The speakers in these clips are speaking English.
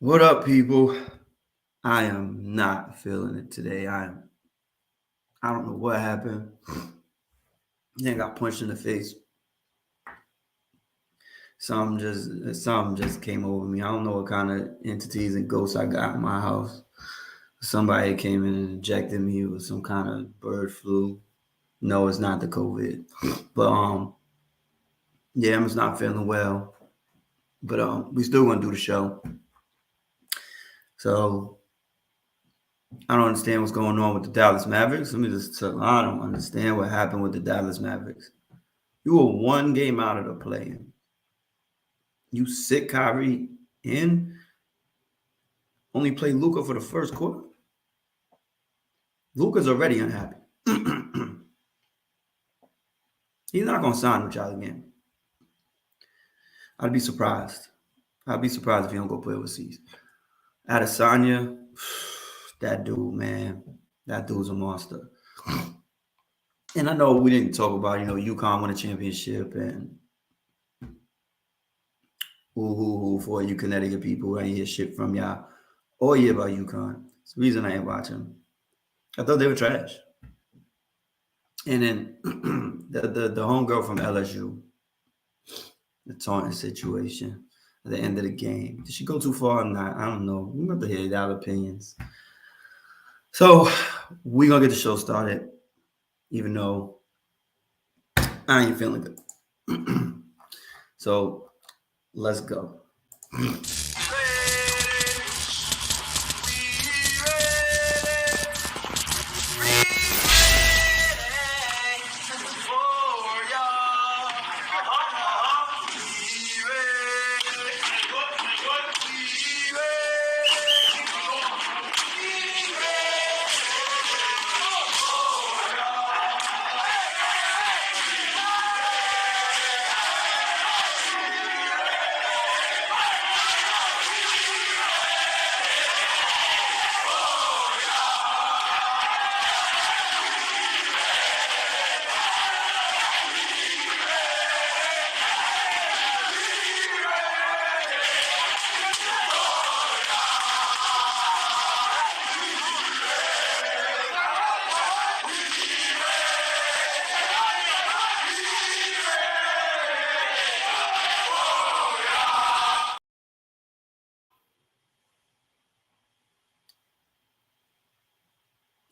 What up, people? I am not feeling it today. I don't know what happened. Then got punched in the face. Something just came over me. I don't know what kind of entities and ghosts I got in my house. Somebody came in and injected me with some kind of bird flu. No, it's not the COVID. But yeah, I'm just not feeling well. But we still gonna do the show. So I don't understand what's going on with the Dallas Mavericks. Let me just tell you, I don't understand what happened with the Dallas Mavericks. You were one game out of the play-in. You sit Kyrie in, only play Luca for the first quarter. Luca's already unhappy. He's not gonna sign with y'all again. I'd be surprised. I'd be surprised if he don't go play overseas. Adesanya, that dude, man, that dude's a monster. And I know we didn't talk about, UConn won a championship and for you Connecticut people. I ain't hear shit from y'all all year about UConn. It's the reason I ain't watching. I thought they were trash. And then the homegirl from LSU, the taunting situation at the end of the game. Did she go too far or not? I don't know. We're going to hear y'all opinions. So we're going to get the show started, even though I ain't feeling good. So let's go.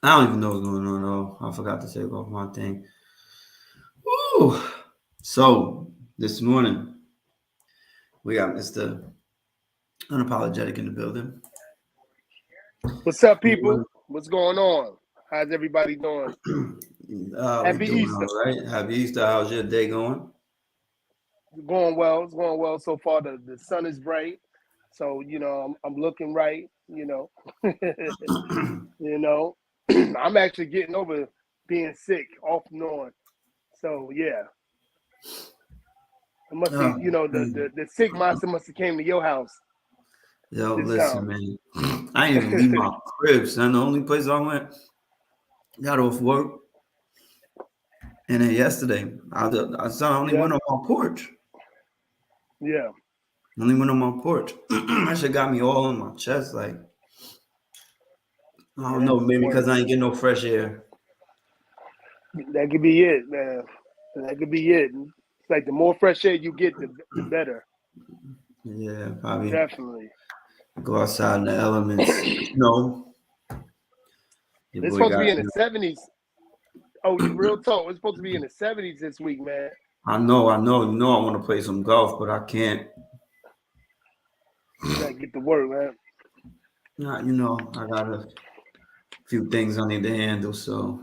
I don't even know what's going on though. I forgot to take off my thing. Woo! So this morning we got Mr. Unapologetic in the building. What's up, people? What's going on? How's everybody doing? Happy Doing Easter. all right. Happy Easter. How's your day going? It's going well. It's going well so far. The sun is bright, so I'm looking right. I'm actually getting over being sick off and on. So yeah, it must be the sick monster must have came to your house. Yo, listen, man. I ain't even leave my crib, son. The only place I went, got off work. And then yesterday, I only went on my porch. Yeah. Only went on my porch. That shit got me all on my chest. Like, I don't know, maybe because I ain't getting no fresh air. That could be it, man. That could be it. It's like the more fresh air you get, the better. Yeah, probably. Definitely. Go outside in the elements. It's supposed to be in the 70s. Oh, real talk. It's supposed to be in the 70s this week, man. I know. I want to play some golf, but I can't. You gotta get to work, man. I got a few things I need to handle, so.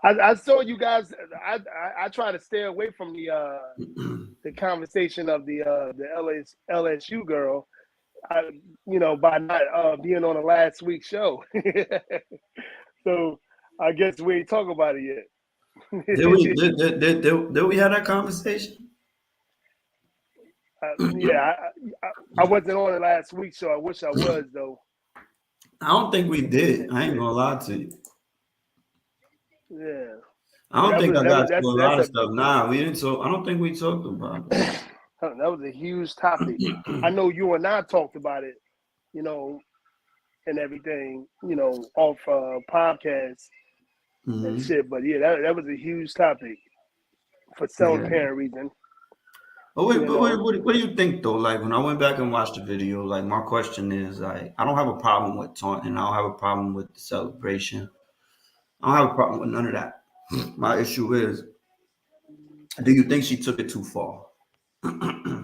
I saw you guys. I try to stay away from the conversation of the LSU girl, by not being on the last week's show. So I guess we ain't talking about it yet. Did we have that conversation? I wasn't on the last week, so I wish I was though. I don't think we did. I ain't gonna lie to you. Yeah. I don't think I got to a lot of stuff. Nah, we didn't. So I don't think we talked about it. That was a huge topic. I know you and I talked about it, you know, and everything, you know, off podcasts and shit. But yeah, that was a huge topic for some apparent reason. But what do you think though? Like when I went back and watched the video, like my question is like I don't have a problem with taunting. I don't have a problem with the celebration. I don't have a problem with none of that. My issue is, do you think she took it too far? I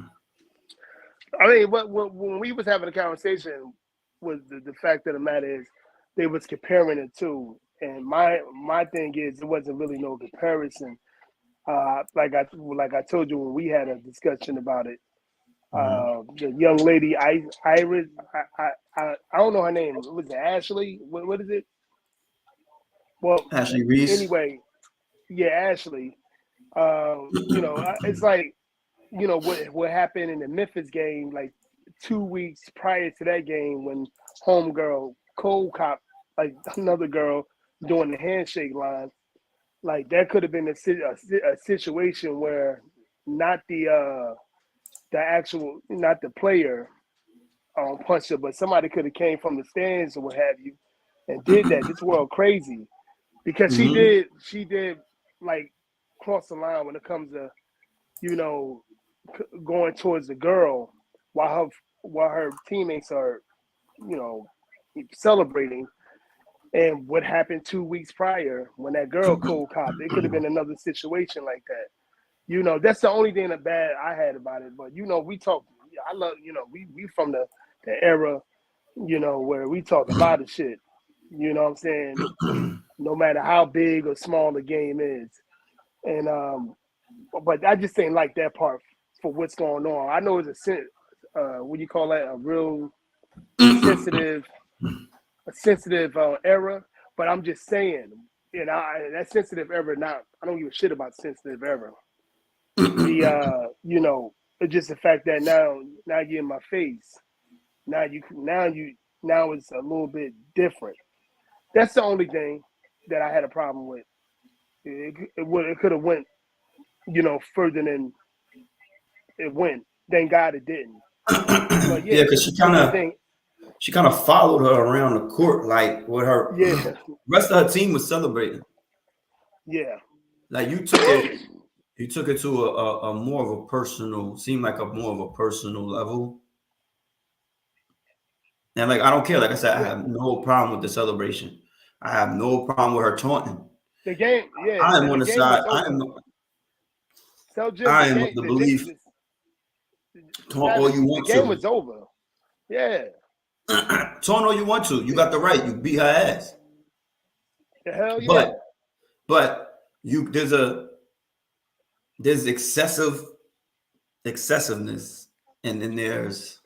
mean, when we was having a conversation, was the fact of the matter is they was comparing the two, and my thing is it wasn't really no comparison. Like I told you when we had a discussion about it. The young lady, Iris, I don't know her name. Was it Ashley? What is it? Well, Ashley Reese. anyway, yeah, Ashley. You know, it's like, you know, what happened in the Memphis game, like 2 weeks prior to that game when homegirl Cole cop like another girl doing the handshake line. Like that could have been a situation where not the actual, not the player punched her, but somebody could have came from the stands or what have you and did that. This world crazy because she did like cross the line when it comes to, you know, going towards the girl while her teammates are, you know, celebrating. And what happened 2 weeks prior when that girl cold copped, it could have been another situation like that. You know, that's the only thing that bad I had about it. But you know, we talk. I love, you know, we from the era, you know, where we talk a lot of shit. You know what I'm saying? No matter how big or small the game is, and but I just didn't like that part for what's going on. I know it's what do you call that? A real sensitive era. But I'm just saying, you know, that sensitive era. Not, I don't give a shit about sensitive era. The you know, it's just the fact that now you're in my face. Now it's a little bit different. That's the only thing that I had a problem with. It could have went, you know, further than it went. Thank God it didn't. But Yeah, because she kind of followed her around the court, like with her. Yeah. Rest of her team was celebrating. Yeah. Like you took it to a more of a personal, seemed like a more of a personal level. And like I don't care. Like I said, I have no problem with the celebration. I have no problem with her taunting. The game, yeah. I am on the side. I am of the belief. Taunt all you want to. The game was over. Yeah. Taunt all you want to. You got the right. You beat her ass. The hell yeah. But there's excessiveness, and then there's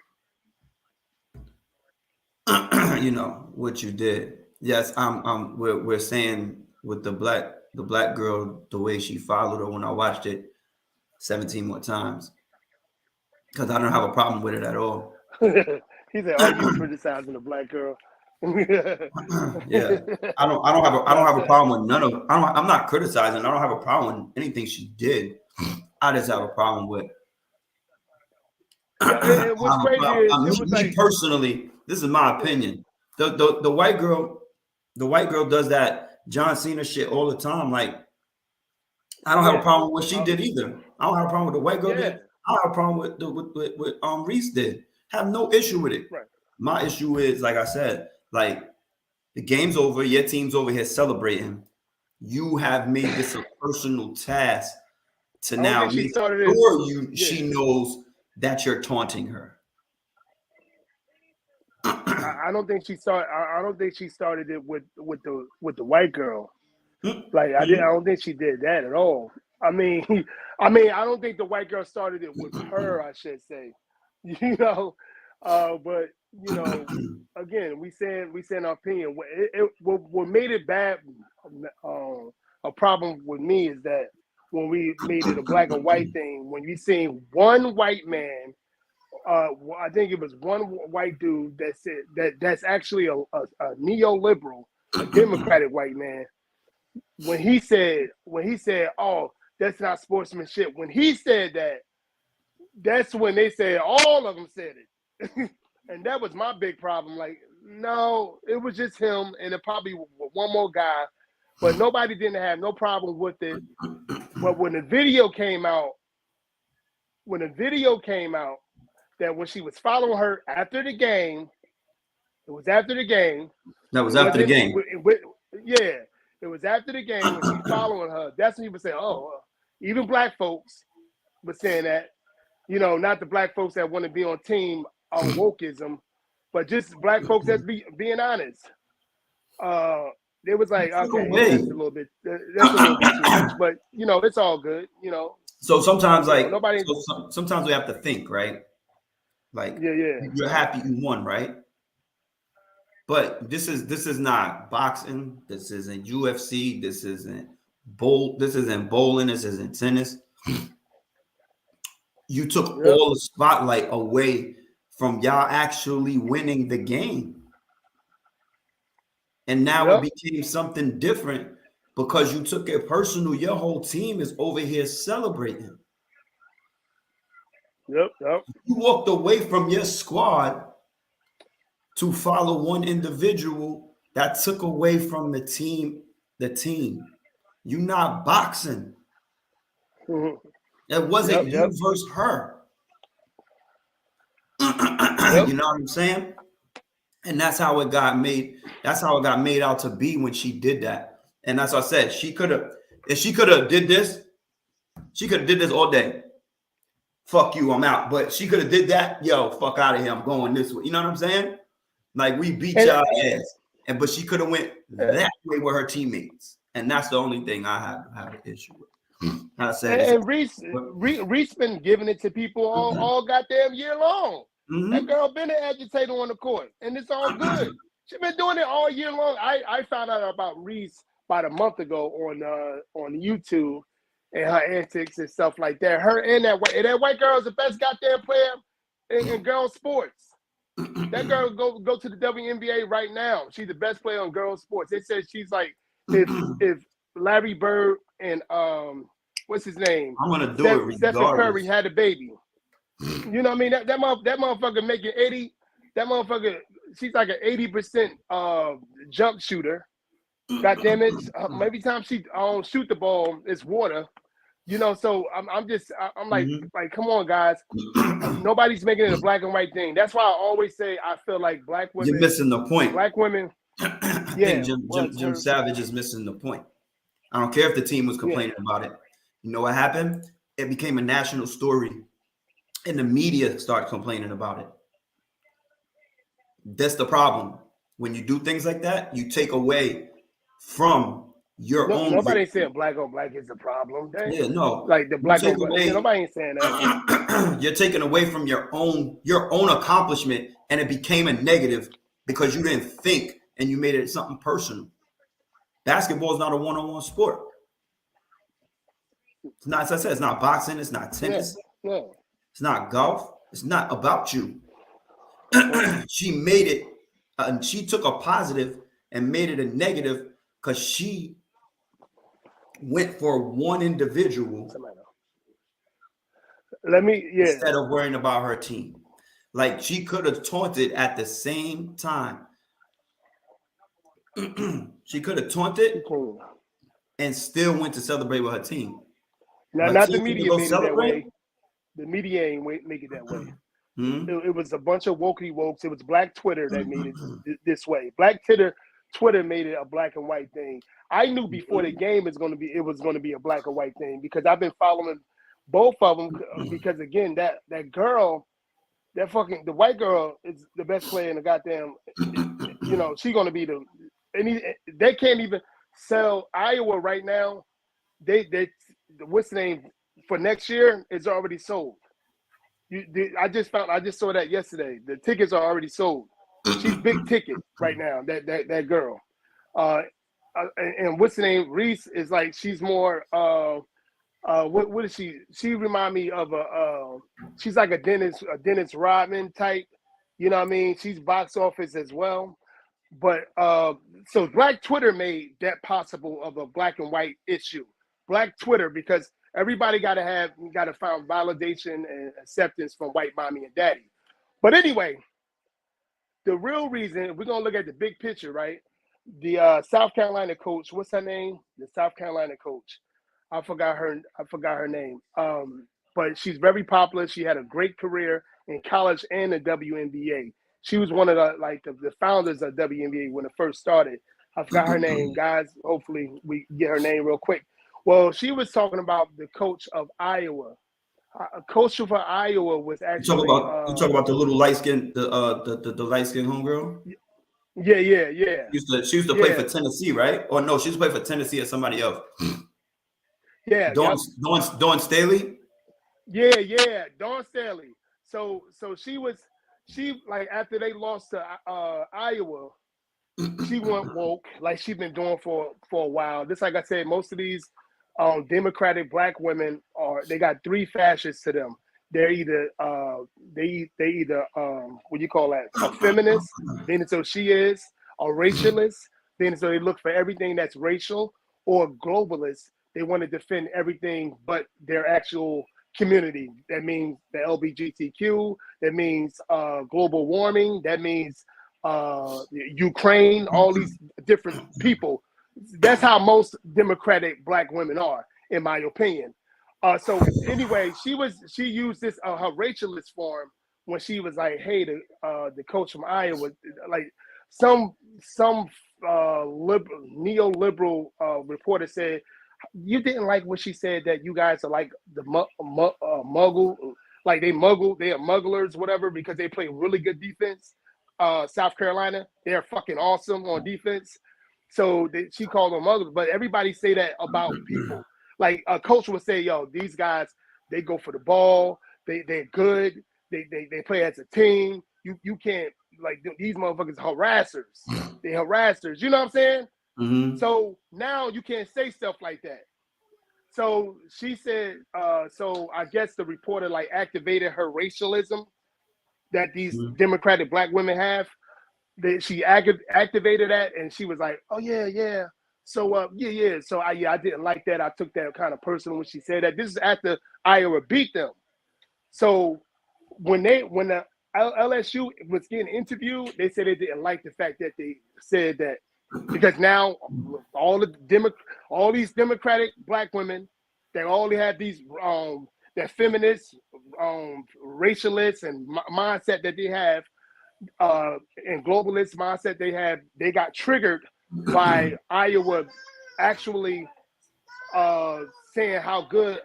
you know what you did. Yes, we're saying with the black girl, the way she followed her when I watched it 17 more times, because I don't have a problem with it at all. He said, "Are you criticizing the black girl?" Yeah, I don't have a problem with none of. I'm not criticizing. I don't have a problem with anything she did. I just have a problem with. Yeah, what's crazy is me personally. This is my opinion. The white girl does that John Cena shit all the time. Like, I don't have a problem with what she did either. I don't have a problem with the white girl did. I don't have a problem with Reese did. Have no issue with it. Right. My issue is, like I said, like the game's over, your team's over here celebrating. You have made this a personal task to now make sure she knows that you're taunting her. I don't think she started. I don't think she started it with the white girl. Like I don't think she did that at all. I mean, I don't think the white girl started it with her. I should say, you know, but you know, again, we saying our opinion. What made it bad, a problem with me is that when we made it a black and white thing, when you seen one white man. I think it was one white dude that said that's actually a neoliberal, a Democratic white man. When he said, "Oh, that's not sportsmanship," when he said that, that's when they said all of them said it. And that was my big problem. Like, no, it was just him and it probably one more guy, but nobody didn't have no problem with it. But when the video came out, that when she was following her after the game, it was after the game. That was after the game. Yeah, it was after the game when she following her. That's when he would say, "Oh, even black folks were saying that." You know, not the black folks that want to be on team on wokeism, but just black folks that's being honest. They was like, okay, that's a little bit too much, but you know, it's all good. You know. So sometimes, like, nobody. Sometimes we have to think, right? Like, yeah, you're happy you won, right? But this is not boxing. This isn't UFC. This isn't bowling. This isn't tennis. You took all the spotlight away from y'all actually winning the game. And now it became something different because you took it personal. Your whole team is over here celebrating. Yep. You walked away from your squad to follow one individual that took away from the team. You're not boxing. It wasn't you versus her. You know what I'm saying? And that's how it got made. That's how it got made out to be when she did that. And that's what I said. If she could have did this, she could have did this all day. Fuck you, I'm out. But she could have did that. Yo, fuck out of here. I'm going this way. You know what I'm saying? Like, we beat y'all ass. But she could have went that way with her teammates. And that's the only thing I have an issue with. I said, and Reese been giving it to people all goddamn year long. That girl been an agitator on the court, and it's all good. She been doing it all year long. I found out about Reese about a month ago on YouTube and her antics and stuff like that. Her and that white girl is the best goddamn player in girls sports. That girl go to the WNBA right now. She's the best player on girls sports. They said she's like if Larry Bird and what's his name? I'm gonna do it regardless. Stephen Curry had a baby. You know what I mean? That motherfucker making 80. That motherfucker, she's like an 80% jump shooter. God damn it! Every time she shoot the ball, it's water. You know, so I'm like, come on, guys. Nobody's making it a black and white thing. That's why I always say I feel like black women. You're missing the point. Black women. Yeah, Jim Savage is missing the point. I don't care if the team was complaining about it. You know what happened? It became a national story, and the media started complaining about it. That's the problem. When you do things like that, you take away from your own. Nobody said black on black is the problem. No. Like the black on black. Nobody ain't saying that. You're taking away from your own accomplishment, and it became a negative because you didn't think and you made it something personal. Basketball is not a one-on-one sport. It's not, as I said, it's not boxing, it's not tennis, it's not golf, it's not about you. She made it, and she took a positive and made it a negative because she went for one individual instead of worrying about her team. Like, she could have taunted at the same time. She could have taunted and still went to celebrate with her team. Now, not the media made it that way. The media ain't make it that way. It was a bunch of wokey-wokes. It was Black Twitter that made it this way. Black Twitter made it a black and white thing. I knew before the game it was going to be a black and white thing because I've been following both of them. Because again, that girl, the white girl is the best player in the goddamn. You know, she's going to be they can't even sell Iowa right now. They what's the name for next year is already sold. I just saw that yesterday. The tickets are already sold. She's big ticket right now. That girl, and what's the name? Reese is like she's more. What is she? She remind me of she's like a Dennis Rodman type. You know what I mean? She's box office as well. But so Black Twitter made that possible of a black and white issue. Black Twitter, because Everybody got to find validation and acceptance from white mommy and daddy. But anyway, the real reason, we're gonna look at the big picture, right? The South Carolina coach, what's her name? The South Carolina coach. I forgot her name. But she's very popular. She had a great career in college and the WNBA. She was one of the founders of WNBA when it first started. I forgot her name, guys. Hopefully we get her name real quick. Well, she was talking about the coach of Iowa. A coach for Iowa was actually. You talk about the little light skin, the light skin homegirl. Yeah. She used to play for Tennessee, right? Or no, she used to play for Tennessee or somebody else. Yeah, Dawn Staley. Yeah, Dawn Staley. So she like after they lost to Iowa, she went woke like she's been doing for a while. Just like I said, most of these Democratic black women they got three fascists to them. They're either what you call that, a feminist, then so she is a racialist, then so they look for everything that's racial, or globalist. They want to defend everything but their actual community. That means the LGBTQ. That means global warming. That means Ukraine. All these different people. That's how most Democratic black women are, in my opinion. So anyway, she used this her racialist form when she was like, "Hey, the coach from Iowa, like some neoliberal reporter said, you didn't like what she said, that you guys are like the muggle, like they are mugglers, whatever, because they play really good defense. South Carolina, they're fucking awesome on defense. So she called them mugglers, but everybody say that about people. Like a coach would say, yo, these guys, they go for the ball, they're good, they play as a team. You can't, like, these motherfuckers harassers. They harassers, you know what I'm saying? Mm-hmm. So now you can't say stuff like that. So she said, so I guess the reporter like activated her racialism that these Democratic black women have. She activated that, and she was like, oh yeah. So yeah. So I didn't like that. I took that kind of personal when she said that. This is after Iowa beat them. So when the LSU was getting interviewed, they said they didn't like the fact that they said that, because now all these Democratic black women, they all have these that feminist, racialist and mindset that they have, and globalist mindset they have. They got triggered by Iowa actually saying how good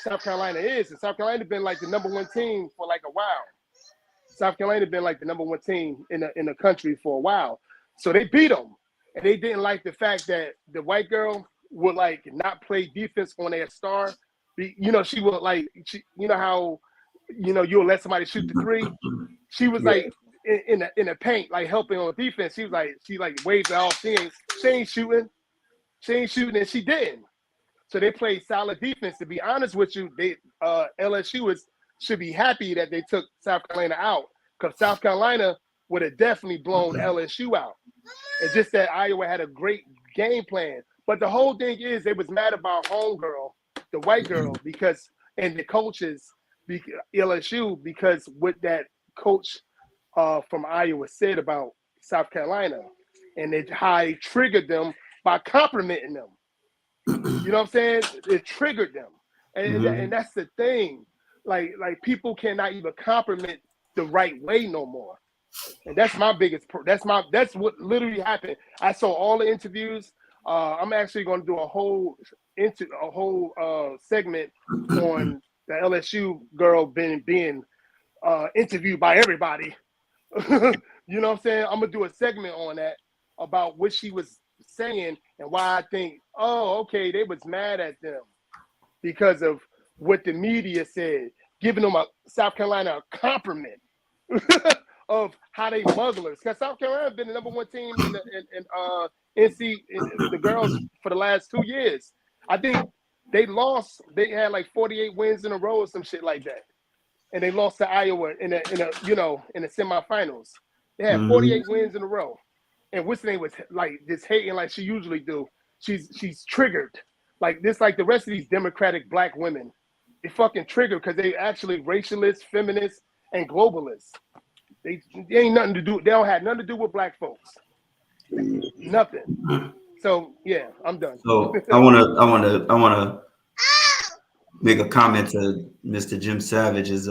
South Carolina is, and South Carolina been like the #1 team for like a while. South Carolina been like the #1 team in the country for a while, so they beat them. And they didn't like the fact that the white girl would like not play defense on their star. She would like, you know how, you'll let somebody shoot the three. She was like in the paint, like helping on defense. She waved it off. She ain't shooting, and she didn't. So they played solid defense. To be honest with you, LSU should be happy that they took South Carolina out, because South Carolina would have definitely blown LSU out. It's just that Iowa had a great game plan. But the whole thing is they was mad about homegirl, the white girl, and the coaches, LSU, because what that coach from Iowa said about South Carolina, and how they triggered them by complimenting them. You know what I'm saying? It triggered them. And that's the thing. Like people cannot even compliment the right way no more. And that's my biggest. That's what literally happened. I saw all the interviews. I'm actually going to do a whole segment on the LSU girl being interviewed by everybody. You know what I'm saying? I'm gonna do a segment on that about what she was saying and why I think, okay, they was mad at them because of what the media said, giving them South Carolina a compliment. Of how they mugglers, because South Carolina has been the #1 team in the girls for the last 2 years. I think they had like 48 wins in a row or some shit like that, and they lost to Iowa in the semifinals. They had 48 wins in a row, and what's her name was like just hating like she usually do. She's triggered like this, like the rest of these Democratic black women, they fucking trigger because they actually racialists, feminists, and globalists. They ain't nothing to do. They don't have nothing to do with black folks. Nothing. So yeah, I'm done. So I wanna make a comment to Mr. Jim Savage. Is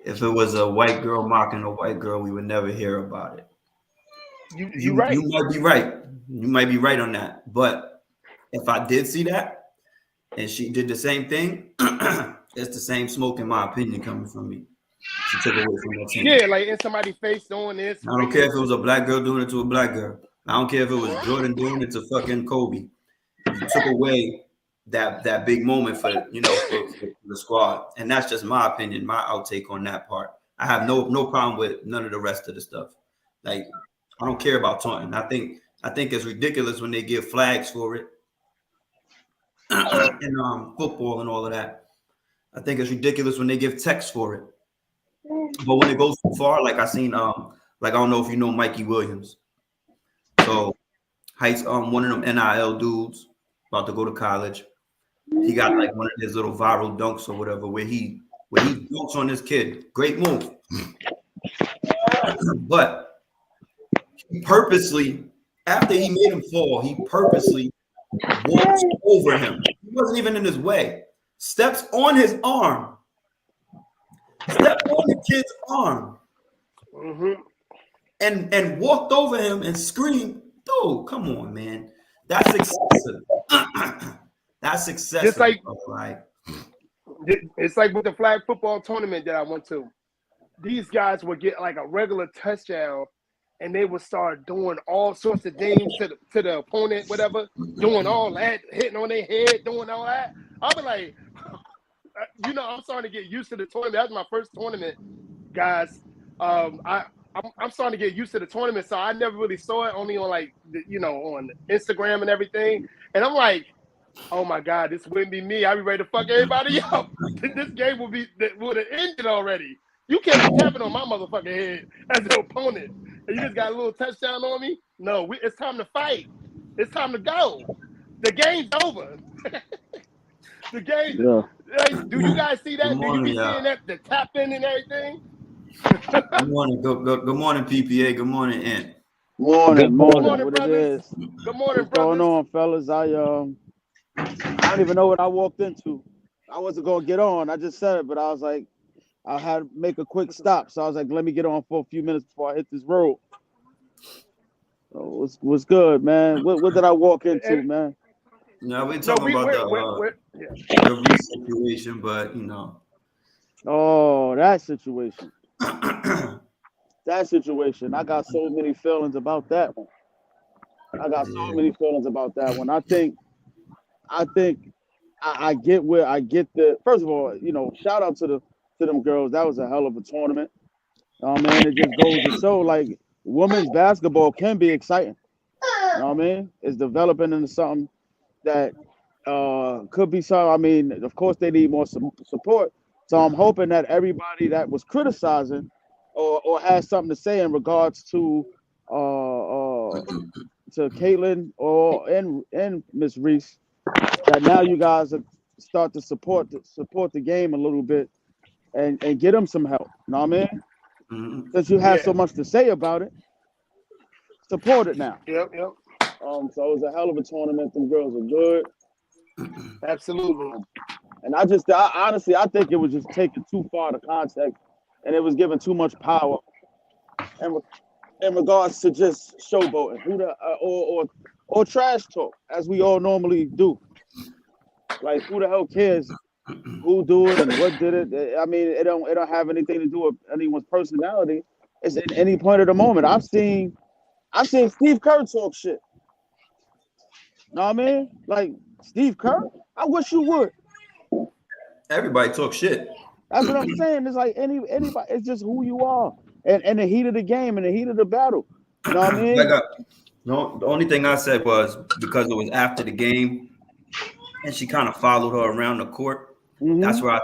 if it was a white girl mocking a white girl, we would never hear about it. You're right. You might be right. You might be right on that. But if I did see that and she did the same thing, it's the same smoke, in my opinion, coming from me. She took away from that team. Yeah, like in somebody's face doing this. I don't care if it was a black girl doing it to a black girl. I don't care if it was Jordan doing it to fucking Kobe. You took away that big moment for for the squad, and that's just my opinion, my outtake on that part. I have no problem with none of the rest of the stuff. Like, I don't care about taunting. I think it's ridiculous when they give flags for it in football and all of that. I think it's ridiculous when they give text for it. But when it goes too far, like I seen like I don't know if you know Mikey Williams. So Heights, one of them NIL dudes about to go to college. He got like one of his little viral dunks or whatever, where he dunks on this kid. Great move. But he purposely, after he made him fall, he purposely walks over him. He wasn't even in his way. Steps on his arm. Stepped on the kid's arm. And walked over him and screamed, dude, come on, man. That's excessive. That's excessive. Just like, right? It's like with the flag football tournament that I went to. These guys would get like a regular touchdown and they would start doing all sorts of things to the opponent, whatever, doing all that, hitting on their head, doing all that. I'll be like, I'm starting to get used to the tournament. That was my first tournament, guys. I'm starting to get used to the tournament, so I never really saw it, only on on Instagram and everything. And I'm like, oh my God, this wouldn't be me. I'd be ready to fuck everybody up. This game would have ended already. You can't be tapping on my motherfucking head as the opponent, and you just got a little touchdown on me. No, it's time to fight. It's time to go. The game's over. The game. Yeah. Like, do you guys see that? Do you be seeing that, the tapping and everything? Good morning. Good morning, PPA. Good morning, Ant. Morning. What brothers. It is? Good morning, What's going on, fellas? I don't even know what I walked into. I wasn't gonna get on. I just said it, but I was like, I had to make a quick stop. So I was like, let me get on for a few minutes before I hit this road. So what's good, man? What did I walk into, man? No, we're talking about the Reese situation, but Oh, that situation. That situation. I got so many feelings about that one. I think I get the. First of all, shout out to them girls. That was a hell of a tournament. Man, it just goes to show like women's basketball can be exciting. You know what I mean? It's developing into something that could be something. I mean, of course, they need more support. So I'm hoping that everybody that was criticizing or has something to say in regards to Caitlin and Miss Reese, that now you guys start to support the game a little bit and get them some help. You know what I mean? Mm-hmm. Since you have so much to say about it, support it now. Yep. So it was a hell of a tournament. Them girls are good. Absolutely. And I honestly think it was just taken too far to context, and it was given too much power. And in regards to just showboating, or trash talk, as we all normally do. Like, who the hell cares who do it and what did it? I mean, it don't have anything to do with anyone's personality. It's at any point of the moment. I've seen Steve Kerr talk shit. Know what I mean? Like, Steve Kerr, I wish you would. Everybody talk shit. That's what I'm saying. It's like anybody. It's just who you are, and the heat of the game, and the heat of the battle. You know what I mean? The only thing I said was because it was after the game, and she kind of followed her around the court. Mm-hmm. That's where I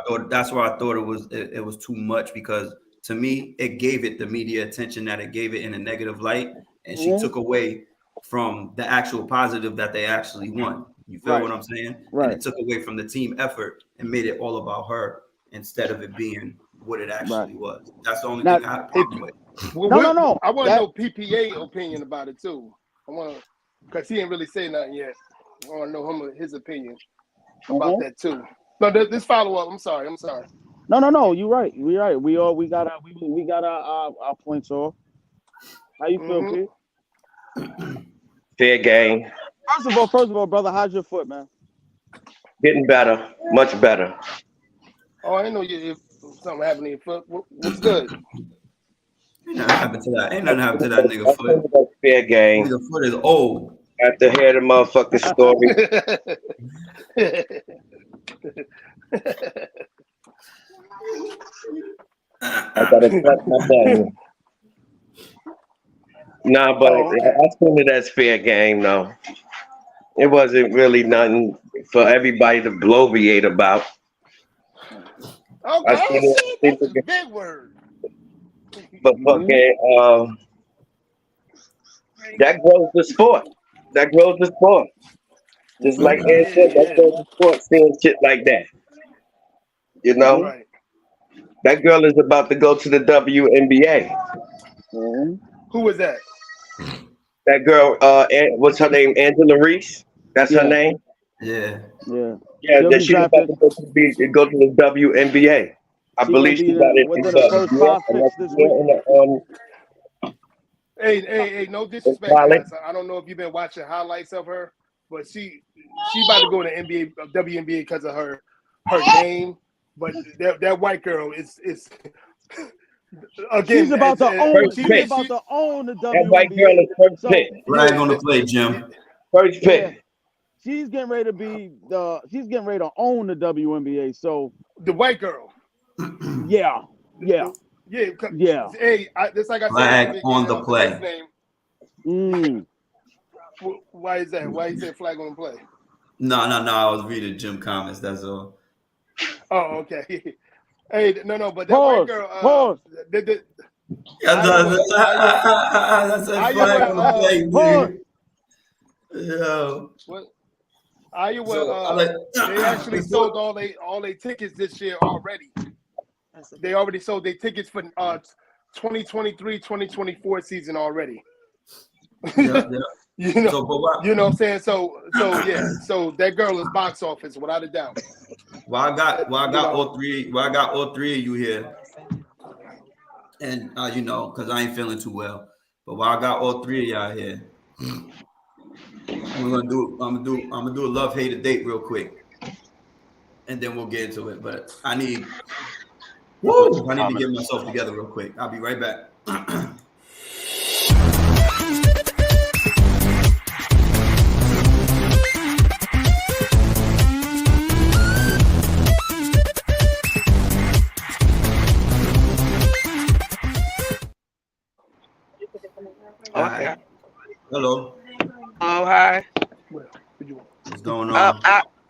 thought it was too much, because to me it gave it the media attention that it gave it in a negative light, and she took away from the actual positive that they actually won. You feel Right. what I'm saying? Right. And it took away from the team effort and made it all about her instead of it being what it actually was. That's the only Now- thing I had a problem with. Well, No. I want to That- know PPA opinion about it too. I want to, because he didn't really say nothing yet. I want to know his opinion about that too. No, this follow up. I'm sorry. No. You're right. We're right. We got our points off. How you feel, Pete? Fair game. First of all, brother, how's your foot, man? Getting better. Much better. Oh, I didn't know if something happened to your foot. What's good? Ain't nothing happened to that. Ain't nothing happened to that nigga foot. Fair game. Nigga foot is old. After hearing the motherfucking story. I gotta cut my thing. Nah, but I seen it as fair game, though. It wasn't really nothing for everybody to bloviate about. Okay, that's a big word. But fucking, that grows the sport. That grows the sport. Just like Ed said, that grows the sport seeing shit like that. You know? Right. That girl is about to go to the WNBA. Who was that? That girl, what's her name? Angela Reese? That's her name? Yeah. Yeah, that she's about to go to the WNBA. I believe she got it. Within the first 5 picks this week. Hey, no disrespect, guys. I don't know if you've been watching highlights of her, but she about to go to NBA, WNBA because of her game. But that white girl is again. She's about to own. She's about to own the WNBA. That white girl is first pick. Right on the play, Jim. First pick. She's getting ready to be she's getting ready to own the WNBA. So the white girl. Yeah. Hey, just like I said, flag on the play. Why is that? Why you say flag on the play? No. I was reading Jim comments. That's all. Oh, okay. Hey, no, but that Pause. white girl. Pause. That's a flag on the play, dude. Yo. What? Iowa, they actually sold all they tickets this year already. They already sold their tickets for 2023-2024 season already. Yeah. You know what I'm saying? So that girl is box office without a doubt. Well, I got all three of you here, and because I ain't feeling too well. But while I got all three of y'all here, I'm gonna do a love hate date real quick, and then we'll get into it. But I need to get myself together real quick. I'll be right back. Okay. Hello. Oh, hi. What's going on?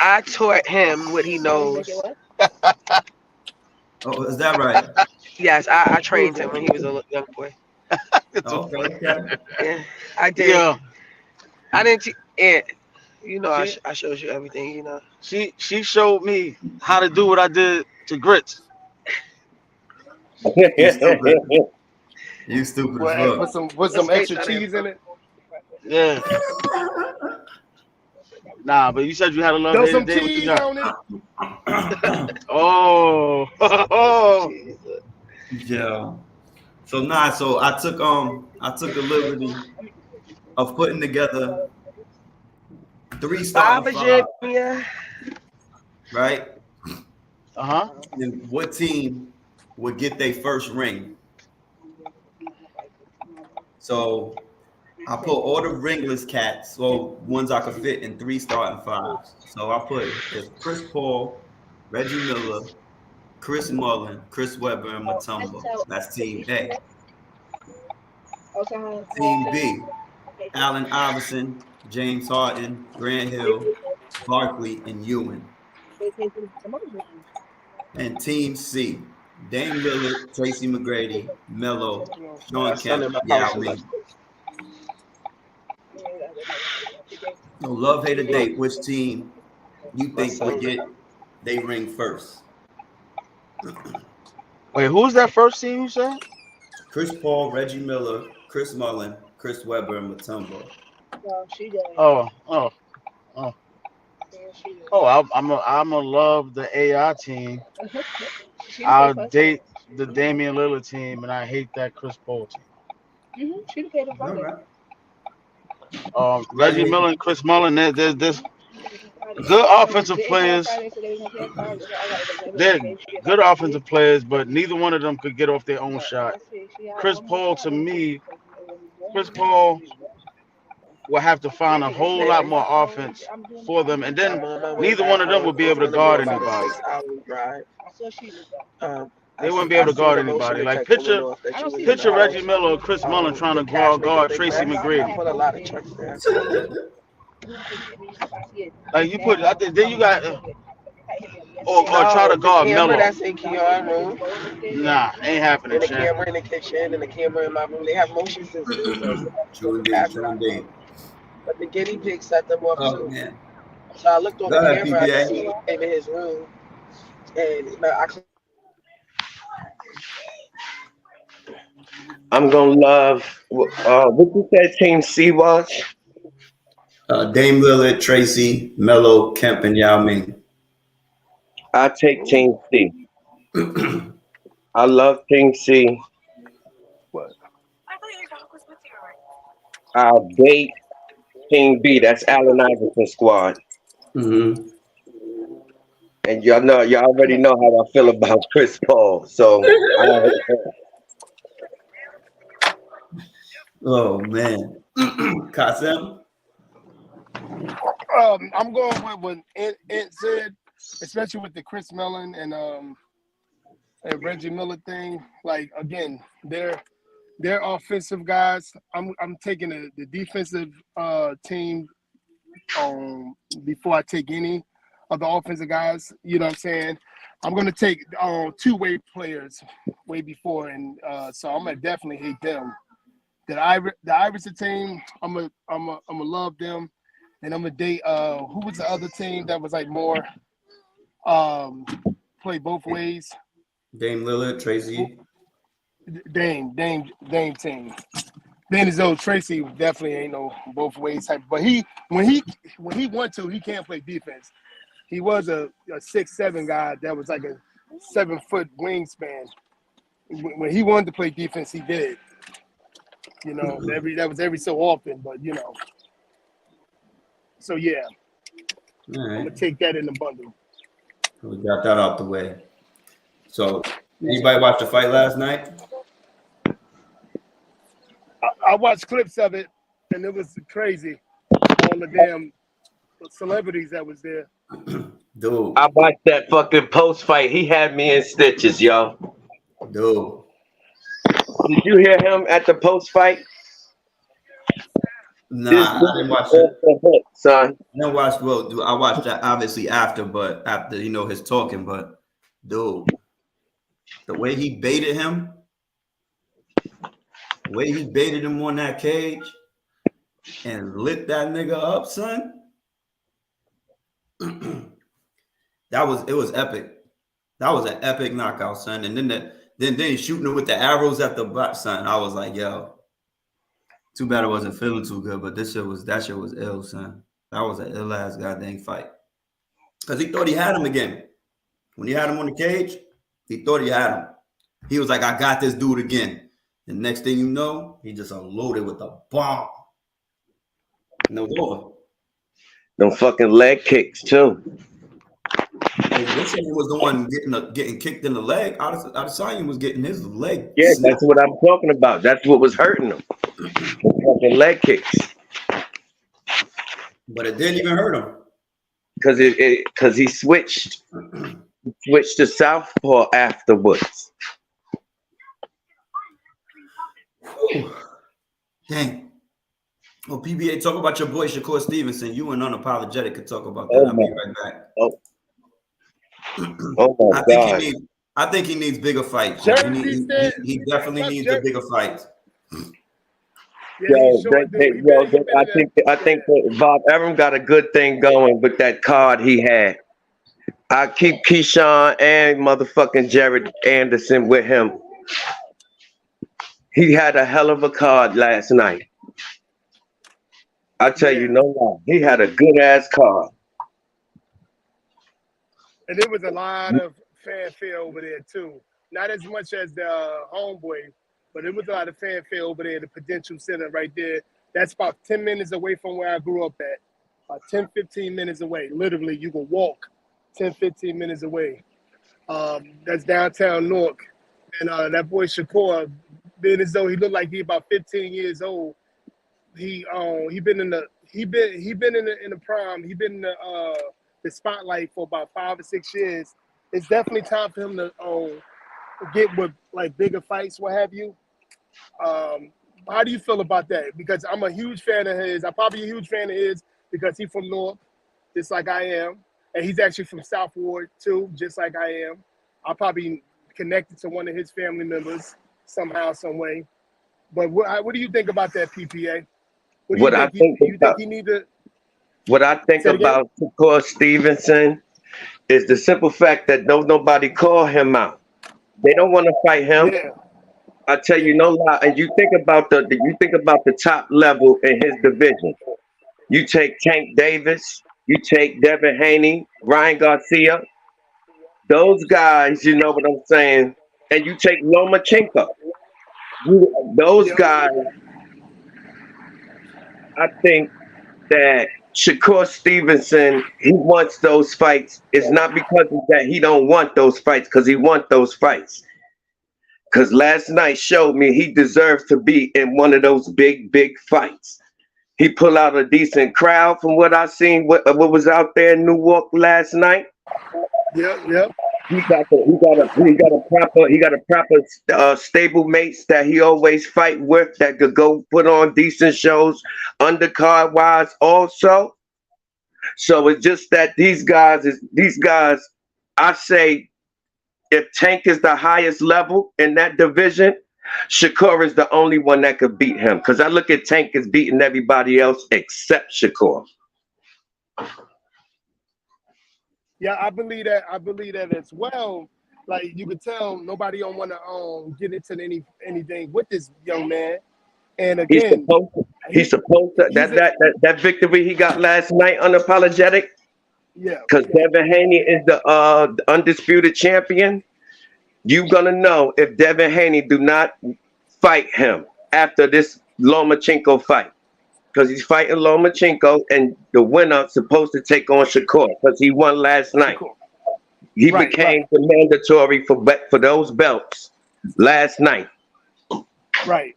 I taught him what he knows. Oh, is that right? Yes, I trained him when he was a young boy. Okay. Yeah, I did. Yeah. I didn't. I showed you everything. She showed me how to do what I did to grits. You stupid as fuck. Put some extra cheese in it. Yeah. Nah, but you said you had a love Throw hate some day with cheese the guy. on it. Oh. Yeah. So I took the liberty of putting together 3 starting five, right? And what team would get their first ring? So I put all the ringless cats, ones I could fit in 3 starting fives. So I put Chris Paul, Reggie Miller, Chris Mullin, Chris Webber, and Mutombo. That's Team A. Team B, Allen Iverson, James Harden, Grant Hill, Barkley, and Ewing. And Team C, Dame Lillard, Tracy McGrady, Melo, Sean Kemp, Yao Ming. No, love, hate, or date. Which team you think would get they ring first? Wait, who's that first team you said? Chris Paul, Reggie Miller, Chris Mullin, Chris Webber, and Mutombo. Oh. I'm gonna love the AI team. I'll date the Damian Lillard team, and I hate that Chris Paul team. All right. Reggie Miller and Chris Mullin, there's good offensive players. They're good offensive players, but neither one of them could get off their own shot. Chris Paul, to me, Chris Paul will have to find a whole lot more offense for them, and then neither one of them will be able to guard anybody. They wouldn't be able to guard anybody. Like picture Reggie Miller or Chris Mullin trying to guard Tracy McGrady. Like you put, then you got, or try to guard Melo. Nah, ain't happening. And the camera in the kitchen and the camera in my room. They have motion sensors. True indeed. But the guinea pig set them up too. Man. So I looked on the Go ahead, camera. I PBA. see him in his room, and I I'm gonna love what you said Team C was? Dame Lillard, Tracy, Melo, Kemp, and Yao Ming. I take Team C. I love Team C. What? I'll date Team B. That's Allen Iverson squad. Mm-hmm. And y'all already know how I feel about Chris Paul. So Oh man, Kasem. I'm going with what Ant said, especially with the Chris Mellon and Reggie Miller thing. Like again, they're offensive guys. I'm taking the defensive team before I take any of the offensive guys. You know what I'm saying? I'm gonna take two-way players way before, and so I'm gonna definitely hate them. The Iverson team, I'm gonna love them, and I'm gonna date. Who was the other team that was like more play both ways? Dame Lillard, Tracy. Dame team. Being as though Tracy definitely ain't no both ways type, but when he want to, he can't play defense. He was a 6'7" guy that was like a 7-foot wingspan. When he wanted to play defense, he did. You know, that was every so often, but you know. So yeah, All right. I'm gonna take that in the bundle. We got that out the way. So, anybody watch the fight last night? I watched clips of it, and it was crazy. All the damn celebrities that was there. Dude. I watched that fucking post fight. He had me in stitches, yo. Dude. Did you hear him at the post fight? Nah, I didn't watch it. Son. I didn't watch. Well, dude, I watched that obviously after his talking. But dude, the way he baited him, on that cage, and lit that nigga up, son. It was epic. That was an epic knockout, son. And then he's shooting it with the arrows at the butt, son. I was like, yo. Too bad I wasn't feeling too good, but that shit was ill, son. That was an ill ass goddamn fight. Because he thought he had him again. When he had him on the cage, he thought he had him. He was like, I got this dude again. The next thing you know, he just unloaded with a bomb. And it was over. Them fucking leg kicks too. This was the one getting kicked in the leg. Adesanya was getting his leg. Yeah, snapped. that's what I'm talking about. That's what was hurting him. Fucking leg kicks. But it didn't even hurt him. Because he switched to southpaw afterwards. Whew. Dang. Well, PBA, talk about your boy Shakur Stevenson. You and Unapologetic could talk about that. I'll be right back. Oh my God. I think he needs bigger fights. He definitely needs a bigger fight. Yeah, he sure do. He been in I there. think that Bob Arum got a good thing going with that card he had. I keep Keyshawn and motherfucking Jared Anderson with him. He had a hell of a card last night. I tell Yeah. you no lie, he had a good ass card. And there was a lot of fanfare over there too. Not as much as the homeboy, but it was a lot of fanfare over there. The Prudential Center right there. That's about 10 minutes away from where I grew up at. 10, 15 minutes away. Literally, you can walk 10, 15 minutes away. That's downtown Newark. And that boy Shakur, being as though he looked like he about 15 years old, he been in the prime. He been in the spotlight for about 5 or 6 years. It's definitely time for him to get with like bigger fights, what have you. How do you feel about that? Because I'm a huge fan of his. I'm probably a huge fan of his because he's from North, just like I am, and he's actually from South Ward too, just like I am. I'll probably connected to one of his family members somehow, some way. But what do you think about that, PPA? What do you think? You think he need to? What I think Say it again? about Shakur Stevenson is the simple fact that nobody call him out. They don't want to fight him. Yeah. I tell you no lie. And you think about the top level in his division. You take Tank Davis, you take Devin Haney, Ryan Garcia. Those guys, you know what I'm saying? And you take Lomachenko. Those guys, I think that Shakur Stevenson, he wants those fights. It's not because of that he don't want those fights, because he wants those fights. Because last night showed me he deserves to be in one of those big fights. He pulled out a decent crowd from what I seen. What was out there in Newark last night? Yep. He got a proper stable mates that he always fight with that could go put on decent shows, undercard wise also. So it's just that these guys, I say, if Tank is the highest level in that division, Shakur is the only one that could beat him. Because I look at Tank as beating everybody else except Shakur. Yeah, I believe that as well. Like you could tell, nobody don't want to get into anything with this young man. And again, he's supposed to that victory he got last night, unapologetic. Yeah. Because Devin Haney is the undisputed champion. You're gonna know if Devin Haney do not fight him after this Lomachenko fight. Because he's fighting Lomachenko, and the winner supposed to take on Shakur because he won last night. He became the mandatory for those belts last night. Right.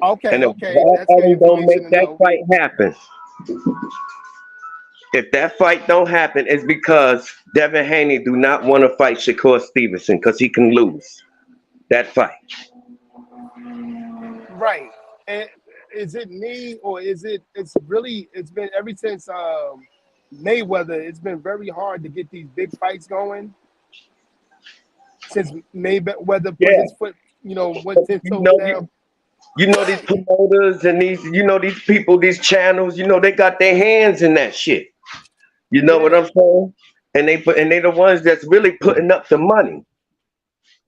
Okay. And if That's good don't make that know. fight happen. If that fight don't happen, it's because Devin Haney do not want to fight Shakur Stevenson because he can lose that fight. Right. And is it me or is it? It's been ever since Mayweather. It's been very hard to get these big fights going. Since Mayweather put his foot, went 10 toes down. You know these promoters and these people, these channels. They got their hands in that shit. You know what I'm saying? And they the ones that's really putting up the money.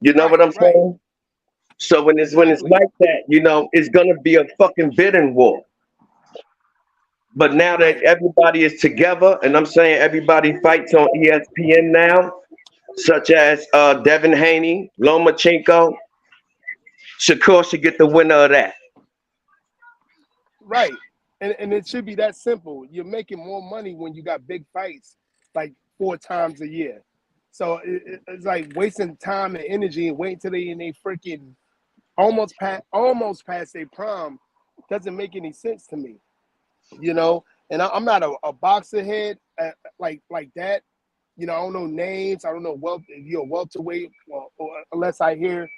You know what I'm saying? So when it's like that, it's gonna be a fucking bidding war. But now that everybody is together, and I'm saying everybody fights on ESPN now, such as Devin Haney, Lomachenko, Shakur should get the winner of that. Right. And it should be that simple. You're making more money when you got big fights like 4 times a year. So it's like wasting time and energy and waiting till they freaking almost past their prime doesn't make any sense to me. And I'm not a boxer head like that. I don't know names. I don't know if you're a welterweight or unless I hear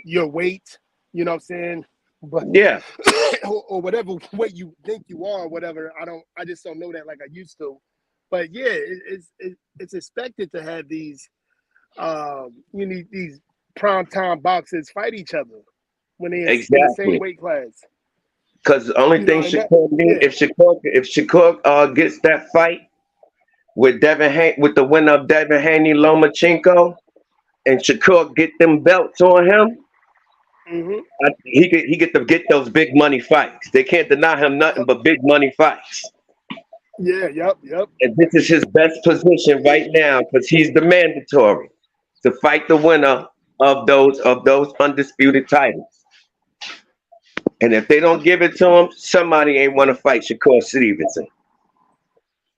your weight. You know what I'm saying? But yeah, or whatever weight you think you are, whatever. I just don't know that like I used to. But yeah, it's expected to have these these primetime boxers fight each other when they're in the same weight class. Because the only You thing know, and that, Shakur need, yeah. if Shakur gets that fight with with the winner of Devin Haney Lomachenko, and Shakur get them belts on him, Hmm. he get to get those big money fights. They can't deny him nothing but big money fights. Yeah. Yep. And this is his best position right now because he's the mandatory to fight the winner of those undisputed titles. And if they don't give it to him, somebody ain't want to fight Shakur Stevenson.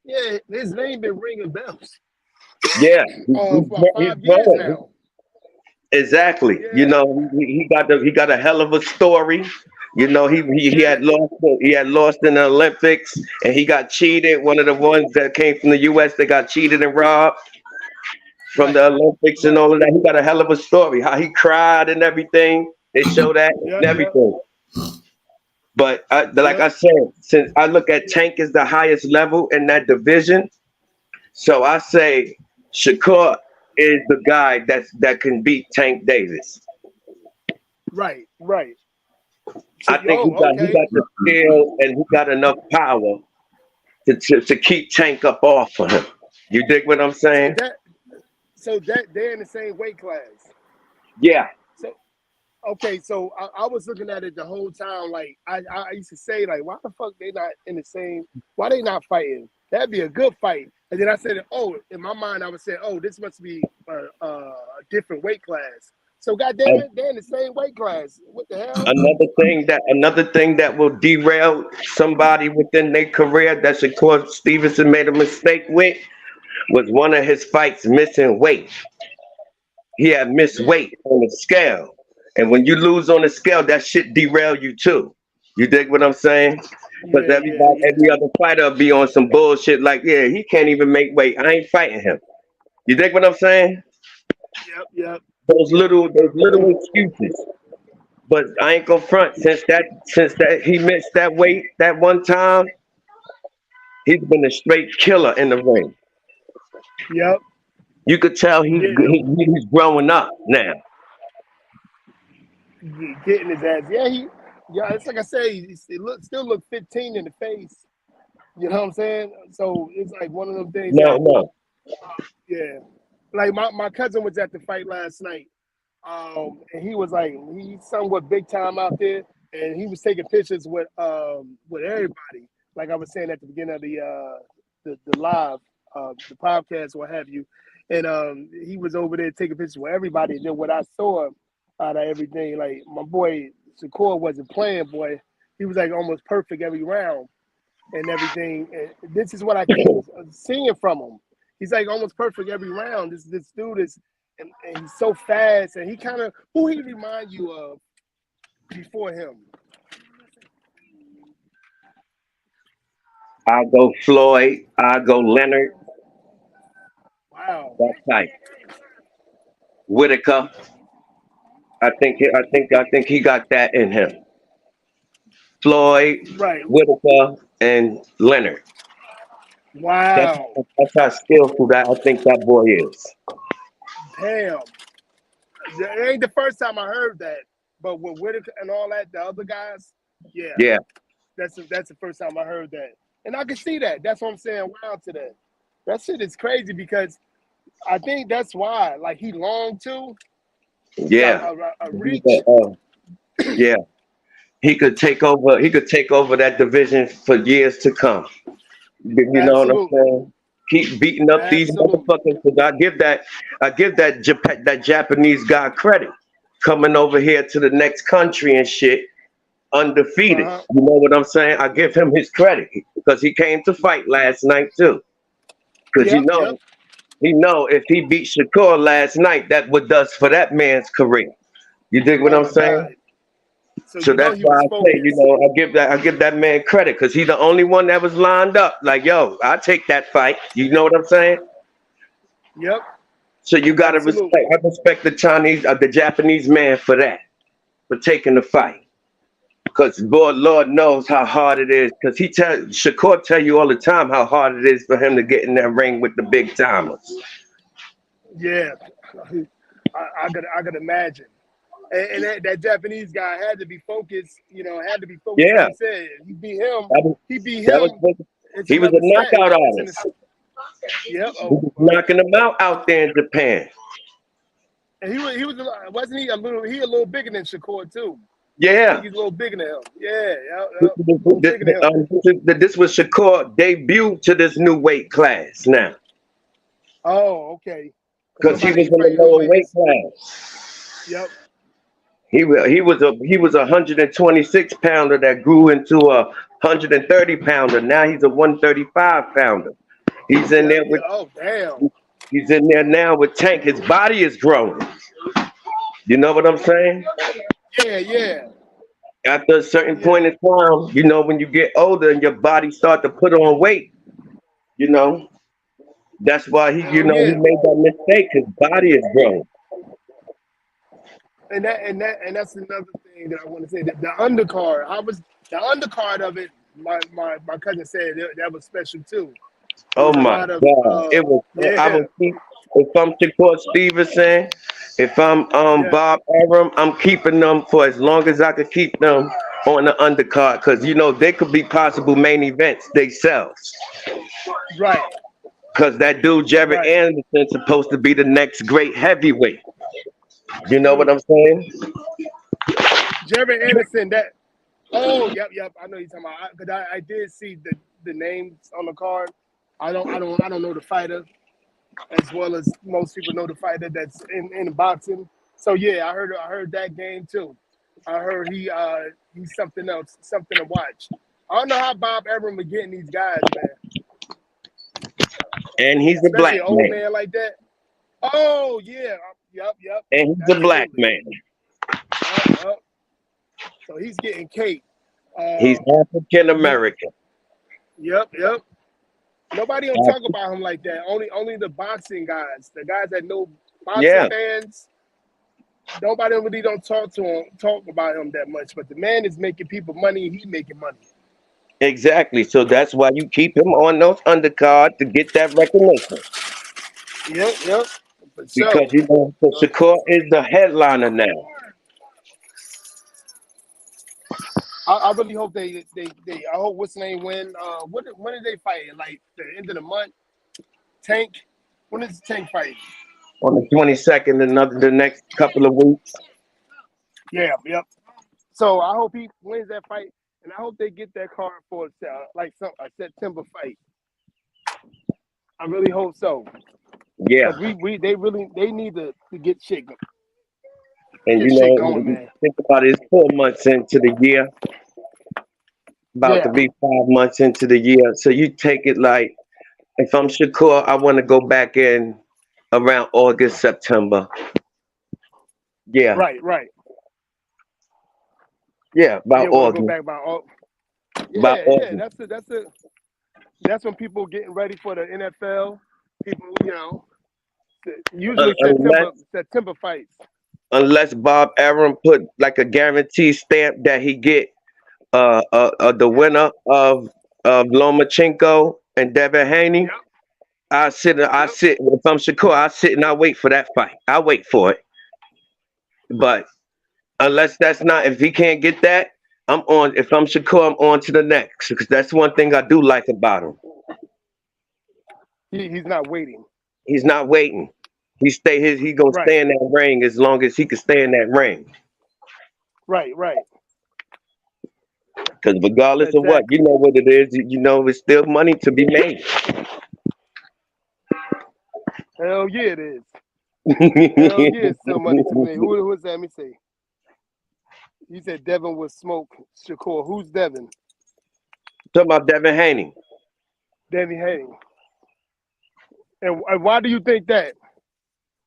Yeah. His name been ringing bells Yeah, for he's 5 years growing. now. Exactly. Yeah. You know, he got a hell of a story. You know, he had lost in the Olympics and he got cheated. One of the ones that came from the US that got cheated and robbed from Right. the Olympics and Right. all of that. He got a hell of a story. How he cried and everything. They show that and Yep. everything. But like Yep. I said, since I look at Tank as the highest level in that division, so I say Shakur is the guy that can beat Tank Davis. Right. So, I think he got the skill and he got enough power to keep Tank up off of him. You dig what I'm saying? So that they're in the same weight class. Yeah. So okay, so I was looking at it the whole time. Like I used to say, like, why the fuck they not in the same? Why they not fighting? That'd be a good fight. And then I said, oh, in my mind I would say, oh, this must be a different weight class. So goddamn it, they're in the same weight class. What the hell? Another thing that will derail somebody within their career that Shakur Stevenson made a mistake with was one of his fights missing weight. He had missed weight on the scale. And when you lose on the scale, that shit derail you too. You dig what I'm saying? Because every other fighter will be on some bullshit like, yeah, he can't even make weight. I ain't fighting him. You dig what I'm saying? Yep. Those little excuses. But I ain't gonna front since that he missed that weight that one time. He's been a straight killer in the ring. Yep. You could tell he's growing up now. Getting his ass. Yeah, it's like I say, he still look 15 in the face. You know what I'm saying? So it's like one of them things. No. Yeah. Like my cousin was at the fight last night. And he was like, he's somewhat big time out there, and he was taking pictures with everybody. Like I was saying at the beginning of the live, the podcast, what have you. And he was over there taking pictures with everybody. And then what I saw out of everything, like my boy Shakur wasn't playing, boy. He was like almost perfect every round and everything. And this is what I keep seeing from him. He's like almost perfect every round. This dude is, and he's so fast. And he kind of, who he remind you of before him? I go Floyd. I go Leonard. Wow. That type. Whitaker. I think he got that in him. Floyd, Right. Whitaker, and Leonard. Wow. That's how skillful that I think that boy is. Damn. It ain't the first time I heard that, but with Whitaker and all that, the other guys, yeah. That's the first time I heard that, and I can see that. That's what I'm saying. Wow, to that. That shit is crazy because I think that's why, like, he long too. Yeah. A reach. Yeah. He could take over. He could take over that division for years to come. You know what I'm saying? Keep beating up these motherfuckers. Cause I give that Japanese guy credit, coming over here to the next country and shit, undefeated. You know what I'm saying? I give him his credit because he came to fight last night too. Because he know if he beat Shakur last night, that what does for that man's career. You dig what I'm saying? So that's why I say, I give that man credit because he's the only one that was lined up. Like, yo, I take that fight. You know what I'm saying? Yep. So you gotta respect. I respect the Japanese man for that, for taking the fight. Because Lord knows how hard it is. Because Shakur tell you all the time how hard it is for him to get in that ring with the big timers. Yeah, I could imagine. and that Japanese guy had to be focused. You know, had to be focused. Yeah. Like you said, he beat him. That was, He beat that him. was It's he was a another set. knockout It's in artist. Yep. He was knocking them out there in Japan. And he was wasn't he a little bigger than Shakur too? I Yeah. think he's a little bigger than him. Yeah. Yep. This was Shakur debut to this new weight class now. Oh, okay. Because he was in the lower weight class. Yep. He was a 126 pounder that grew into a 130 pounder. Now he's a 135 pounder. He's in there with Oh damn. he's in there now with Tank. His body is growing. You know what I'm saying? Yeah. After a certain point in time, you know, when you get older and your body start to put on weight, you know, that's why he made that mistake. His body is growing. And that's another thing that I want to say. The undercard, the undercard of it. My cousin said that was special too. Oh my God! It was. If I'm Shakur Stevenson, if I'm Bob Arum, I'm keeping them for as long as I could keep them on the undercard, because you know they could be possible main events themselves. Right. Because that dude Jerry Anderson supposed to be the next great heavyweight. You know what I'm saying? Jerry Anderson. That. Oh, yep. I know you're talking about. Because I did see the names on the card. I don't know the fighter as well as most people know the fighter that's in boxing. So yeah, I heard that game too. I heard he's something else, something to watch. I don't know how Bob Arum was getting these guys, man. And he's a black an old man like that. Oh yeah, yep. And he's a black man. Yep. So he's getting cake. He's African American. Yep. Nobody don't talk about him like that. Only the boxing guys, the guys that know boxing fans. Nobody really don't talk about him that much. But the man is making people money, and he's making money. Exactly. So that's why you keep him on those undercards to get that recognition. Yep. Because you know, Shakur is the headliner now. I really hope they I hope what's the name win. When did they fight? Like the end of the month? Tank? When is Tank fighting? On the 22nd, the next couple of weeks. Yeah, yep. So I hope he wins that fight, and I hope they get that card for a September fight. I really hope so. Yeah. They need to get shit going. And you know, think about it, it's 4 months into the year. About to be 5 months into the year. So you take it like, if I'm Shakur, I want to go back in around August, September. Yeah. Right. Yeah, about August. Go back about August. That's when people getting ready for the NFL. People, you know, usually September fights. Unless Bob Arum put like a guarantee stamp that he get the winner of Lomachenko and Devin Haney. Yep. I sit. If I'm Shakur, I sit and I wait for that fight. I wait for it. But unless if he can't get that, I'm on. If I'm Shakur, I'm on to the next, because that's one thing I do like about him. He's not waiting. He's not waiting. He gonna stay in that ring as long as he can stay in that ring. Right. Because regardless of what, you know what it is, you know it's still money to be made. Hell yeah, it is. Hell yeah, it's still money to be made. Who is that? Let me see. You said Devin would smoke Shakur. Who's Devin? Talking about Devin Haney. Devin Haney. And why do you think that?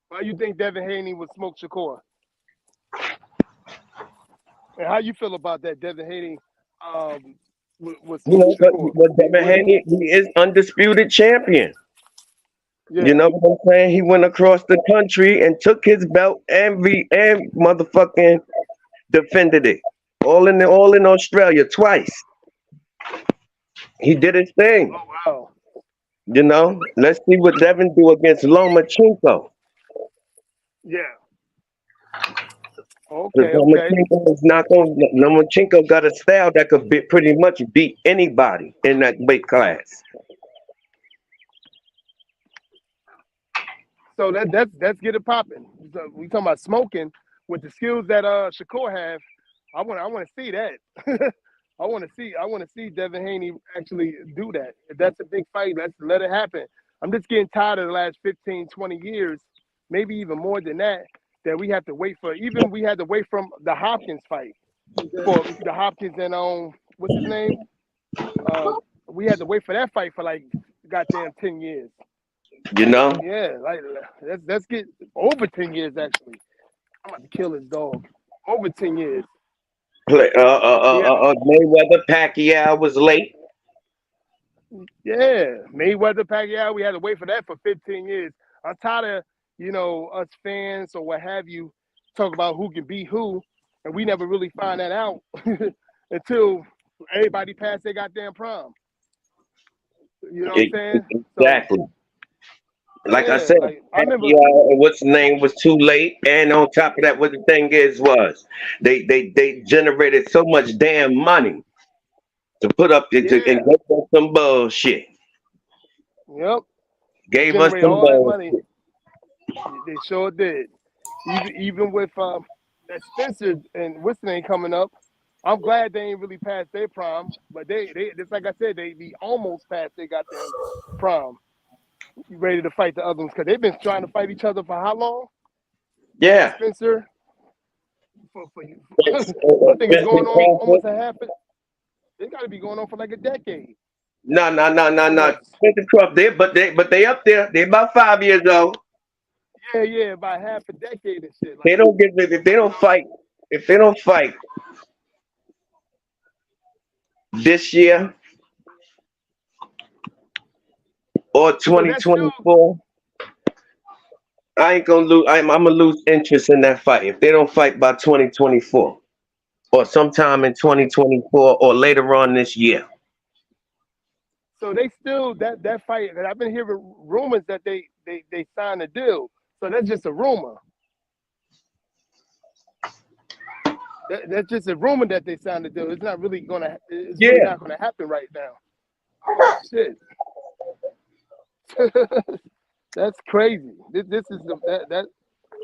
Why do you think Devin Haney would smoke Shakur? And how you feel about that, Devin Haney? But Devin Haney, he is undisputed champion. Yeah. You know what I'm saying? He went across the country and took his belt and motherfucking defended it. All in Australia twice. He did his thing. Oh wow. You know, let's see what Devin do against Lomachenko. Yeah. Okay, okay. Lomachenko is not going. Lomachenko got a style that could pretty much beat anybody in that weight class. So let's get it popping. So we talking about smoking with the skills that Shakur have. I want to see that. I want to see Devin Haney actually do that. If that's a big fight, let's let it happen. I'm just getting tired of the last 15, 20 years, maybe even more than that we have to wait for. Even we had to wait from the Hopkins fight for the Hopkins and what's his name? We had to wait for that fight for like goddamn 10 years. You know? Yeah, like let's get over 10 years actually. I'm about to kill his dog. Over 10 years. Mayweather Pacquiao was late. Yeah, Mayweather Pacquiao. We had to wait for that for 15 years. I'm tired of us fans or what have you talk about who can beat who, and we never really find that out until everybody passed their goddamn prime. You know what I'm saying? Exactly. So, like yeah, I said, like, I remember. What's the name was too late, and on top of that, what the thing was they generated so much damn money to put up and gave us some bullshit. Yep. Gave us some all that bullshit. money. They sure did. Even with that Spencer and what's the name coming up, I'm glad they ain't really past their prime, but they just like I said, they be almost past their goddamn prime. Ready to fight the other ones because they've been trying to fight each other for how long? Yeah. Spencer. I think it's going on almost a half. It's got to be going on for like a decade. No. Spencer Crawford, but they up there. They about 5 years old. Yeah, about half a decade and shit. Like, they don't get if they don't fight this year or 2024. I ain't gonna lose. I'm gonna lose interest in that fight if they don't fight by 2024 or sometime in 2024 or later on this year. So they still that fight. And I've been hearing rumors that they signed a deal. So that's just a rumor. That's just a rumor that they signed a deal. It's not really gonna. It's really not gonna happen right now. Shit. That's crazy. This is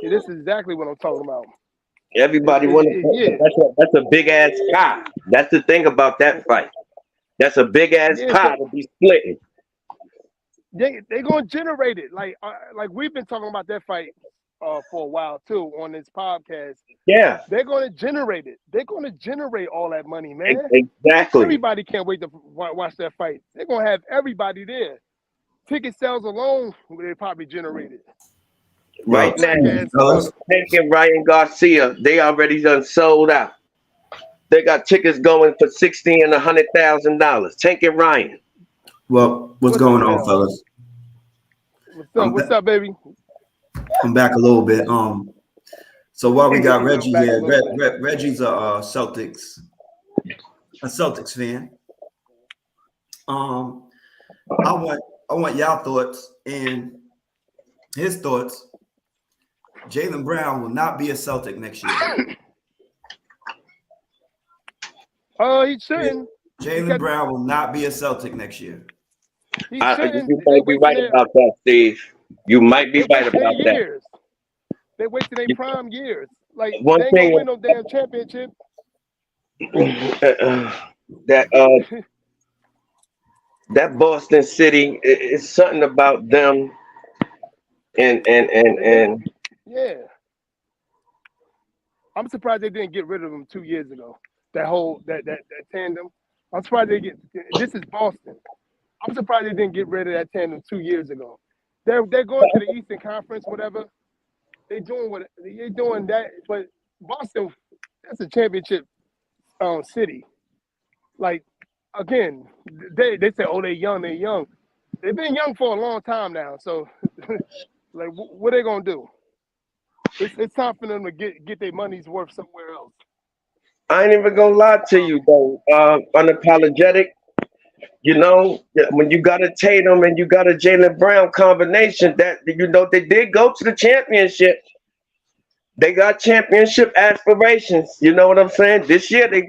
this is exactly what I'm talking about. Everybody that's a big ass pie. That's the thing about that fight. That's a big ass pie to be splitting. They gonna generate it like we've been talking about that fight for a while too on this podcast. Yeah, they're gonna generate it. They're gonna generate all that money, man. Exactly. Everybody can't wait to watch that fight. They're gonna have everybody there. Ticket sales alone, they probably generated. Right now, Tank and Ryan Garcia, they already done sold out. They got tickets going for $60,000 and $100,000. Tank and Ryan. Well, what's going on, fellas? What's up, baby? I'm back a little bit. So while we got Reggie here, Reggie's a Celtics fan. I want y'all thoughts and his thoughts. Jaylen Brown will not be a Celtic next year. He shouldn't. Jaylen Brown will not be a Celtic next year. You might be right about that, Steve. You might be right about that. They wasted their prime years. Like one they ain't gonna win no damn championship. That Boston City is something about them, and yeah. I'm surprised they didn't get rid of him 2 years ago. That whole that tandem. I'm surprised this is Boston. I'm surprised they didn't get rid of that tandem 2 years ago. They're going to the Eastern Conference, whatever. They're doing that, but Boston, that's a championship city. Like again, they say, oh, they're young. They've been young for a long time now. So, like, what are they gonna do? It's time for them to get their money's worth somewhere else. I ain't even gonna lie to you though. Unapologetic. You know, when you got a Tatum and you got a Jaylen Brown combination, that they did go to the championship. They got championship aspirations. You know what I'm saying? This year they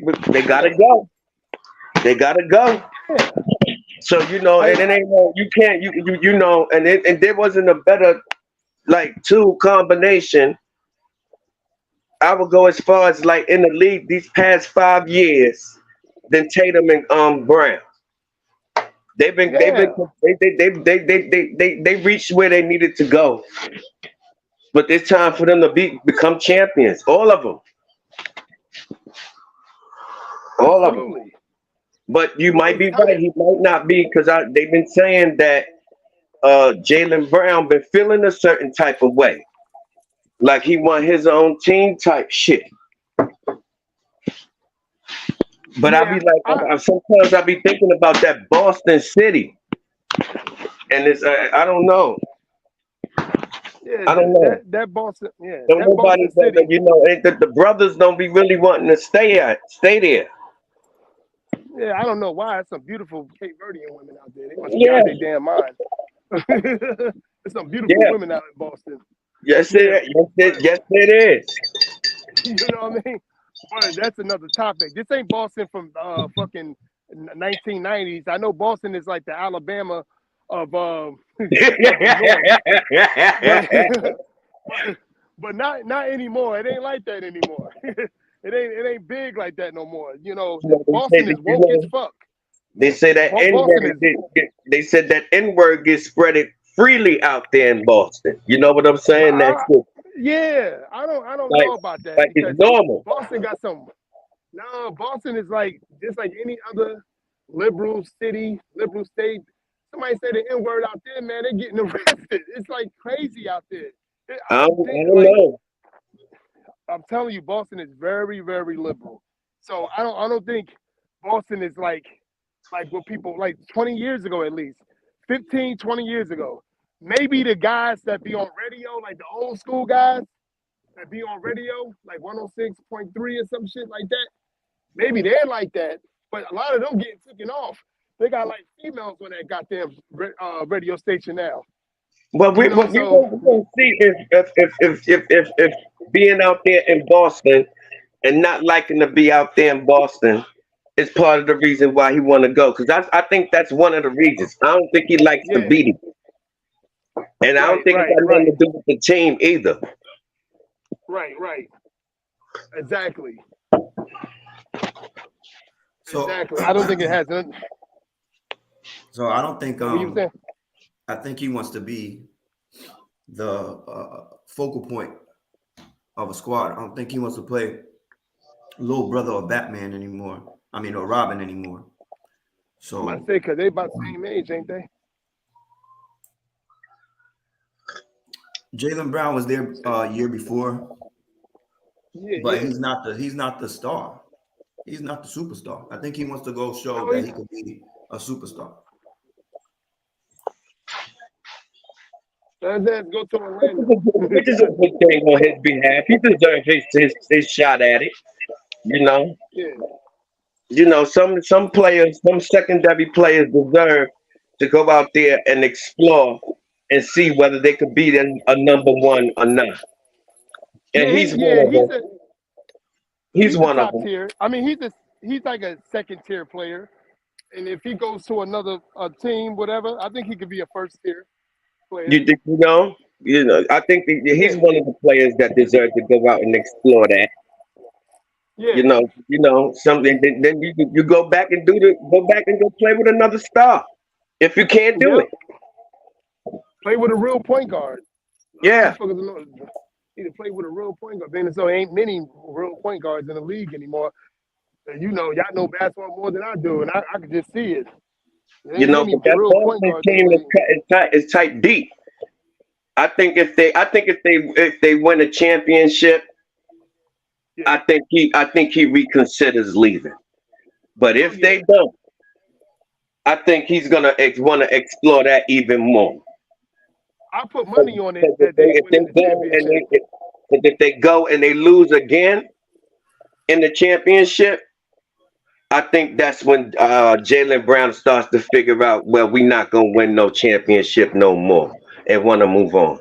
gotta go. They gotta go. So you know, and it ain't no, you can't you know, and there wasn't a better like two combination. I would go as far as like in the league these past 5 years than Tatum and Brown. They've been they reached where they needed to go. But it's time for them to become champions. All of them. All of them. But you might be right. He might not be because they've been saying that Jaylen Brown been feeling a certain type of way. Like he want his own team type shit. But I be like, sometimes I be thinking about that Boston City. And it's, I don't know. Yeah, I don't know. That Boston, yeah. Don't nobody, you know, the brothers don't be really wanting to stay there. Yeah, I don't know why. It's some beautiful Cape Verdean women out there. They must be out their damn mind. There's some beautiful women out in Boston. Yes, it is. You know what I mean? But that's another topic. This ain't Boston from fucking 1990s. I know Boston is like the Alabama of but not anymore. It ain't like that anymore. It ain't big like that no more. You know, Boston is woke as fuck. They say that N-word. They said that N-word gets spread freely out there in Boston. You know what I'm saying? Yeah, I don't know about that. Like it's normal. Boston got some. No, Boston is like just like any other liberal city, liberal state. Somebody say the N-word out there, man, they're getting arrested. It's like crazy out there. I don't know. I'm telling you, Boston is very, very liberal. So I don't think Boston is like what people like 20 years ago at least, 15, 20 years ago. Maybe the guys that be on radio, like the old school guys that be on radio, like 106.3 or some shit like that. Maybe they're like that, but a lot of them getting taken off. They got like females on that goddamn radio station now. Well, we're gonna see if being out there in Boston and not liking to be out there in Boston is part of the reason why he want to go. Because I think that's one of the reasons. I don't think he likes to beat him, and I don't think it's got nothing to do with the team either. Right, exactly. So exactly. I don't think it has. So I don't think What you saying? I think he wants to be the focal point of a squad. I don't think he wants to play little brother or Batman anymore. I mean, or Robin anymore. So I say because they about the same age, ain't they? Jaylen Brown was there year before, but yeah. he's not the star. He's not the superstar. I think he wants to go show that he could be a superstar. Let's go to Orlando. Which is a good thing on his behalf. He deserves his shot at it. You know. Yeah. You know, some players, some secondary players deserve to go out there and explore and see whether they could be a number one or not. And he's one of them. He's one of them. Tier. I mean, he's like a second tier player, and if he goes to another team, whatever, I think he could be a first tier player. You know, I think he's one of the players that deserve to go out and explore that. Yeah. You know something. Then you go back and go play with another star if you can't do it. Play with a real point guard. Yeah. Need to play with a real point guard. Then so ain't many real point guards in the league anymore. And y'all know basketball more than I do, and I can just see it. But that Boston team is tight deep. I think if they win a championship, I think he reconsiders leaving. But if they don't, I think he's gonna want to explore that even more. I put money on it. If they go and they lose again in the championship, I think that's when Jaylen Brown starts to figure out, well, we're not gonna win no championship no more, and want to move on.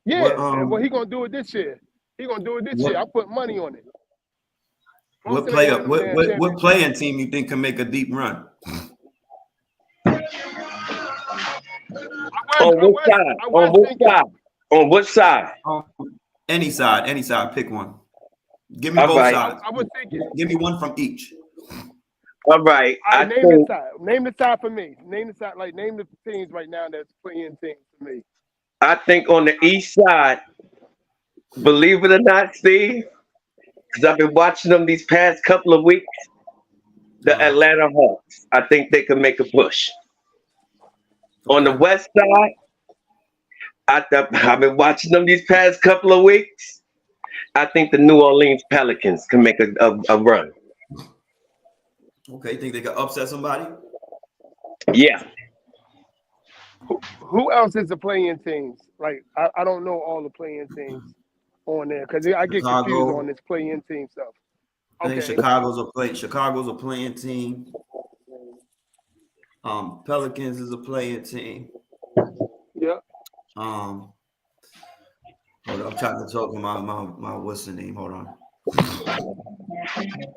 Yeah, well, he gonna do it this year. He gonna do it this What- year. I put money on it. What Clemson player? ain't winning no damn What championship. playing team you think can make a deep run? On which side? On which side? On which side? Any side. Pick one. Give me All both right. sides. I was thinking. Give me one from each. All right. All I right, name the think side. Name the side for me. Name the side. Like name the teams right now that's playing teams for me. on the east side, believe it or not, Steve, because I've been watching them these past couple of weeks, the Atlanta Hawks. I think they can make a push. On the west side, I've been watching them these past couple of weeks. I think the New Orleans Pelicans can make a run. Okay, you think they can upset somebody? Yeah. Who else is the playing teams? Like I don't know all the playing teams on there because I get confused Chicago. on this playing team stuff. I think Okay. Chicago's a playing team. Pelicans is a playing team. Yeah. Hold on, I'm trying to talk to my what's the name? Hold on.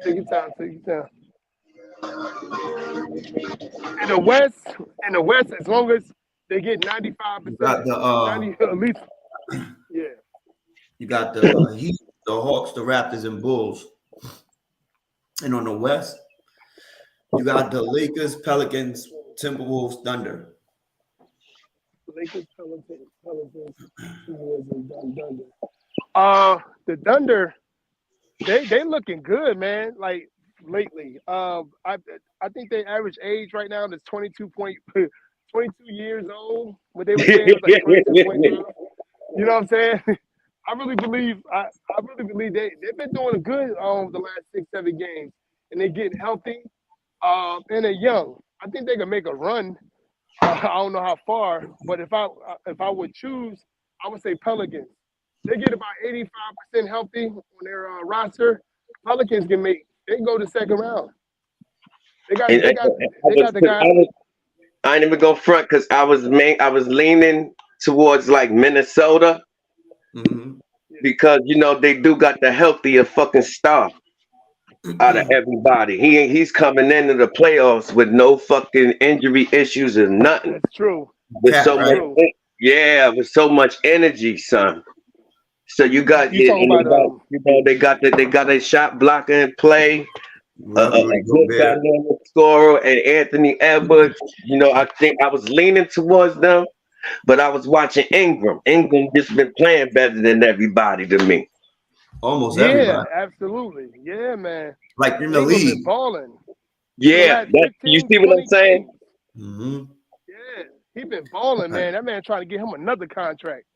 Take your time. In the West, as long as they get 95%, You got the 90 at least. Yeah. you got the Heat, the Hawks, the Raptors, and Bulls. And on the West, you got the Lakers, Pelicans, Timberwolves, Thunder. Lakers, Pelicans, and Thunder. The Thunder, they looking good, man. Like lately, I think their average age right now is 22 years old. What they were saying was like 22.5. You know what I'm saying? I really believe they've been doing good the last 6-7 games, and they're getting healthy, and they're young. I think they can make a run. I don't know how far, but if I would choose, I would say Pelicans. They get about 85% healthy on their roster. Pelicans they go to second round. They got the guy. I ain't even go front because I was leaning towards like Minnesota because they do got the healthier fucking star out of everybody. He's coming into the playoffs with no fucking injury issues or nothing. That's true. With so much energy, son. So you got they got a shot blocker in play, a good dynamic scorer, and Anthony Edwards. I think I was leaning towards them, but I was watching Ingram. Ingram just been playing better than everybody to me. Almost everybody. Yeah, absolutely. Yeah, man. Like in the league. Balling. Yeah, you see what I'm saying? Mm-hmm. Yeah, he been balling, man. That man trying to get him another contract.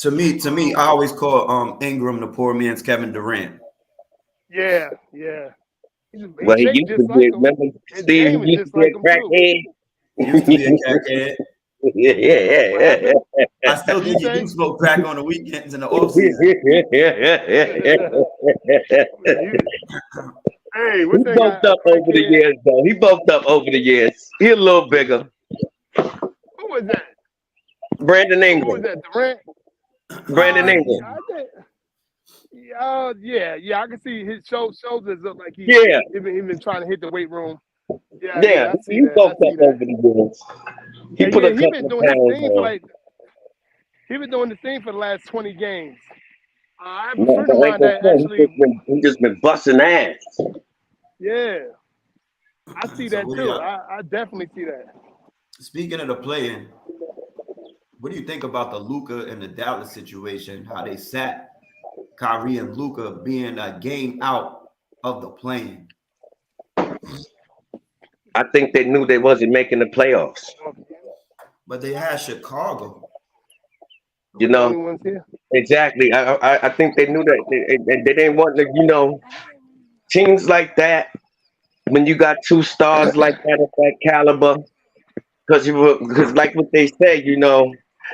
To me, I always call Ingram the poor man's Kevin Durant. Yeah. Well, he used to be. Remember, Steve? He used to be a crackhead. Used to be a crackhead. Yeah. I still think you do smoke crack on the weekends in the off season. Hey, he bulked up over the years, though. He bulked up over the years. He a little bigger. Who was that? Brandon Ingram. Who was that? Durant? Brandon Ingram. Yeah. I can see his shoulders look like he been trying to hit the weight room. Yeah, he bulked up over the years. He put a couple of pounds on. He been doing the thing for the last 20 games. I have a friend of mine that actually he just been busting ass. Yeah, I see that too. I definitely see that. Speaking of the play-in, what do you think about the Luka and the Dallas situation? How they sat Kyrie and Luka being a game out of the play-in? I think they knew they wasn't making the playoffs. But they had Chicago. Exactly. I think they knew that they didn't want to, teams like that. When you got two stars like that at that caliber, because like what they say,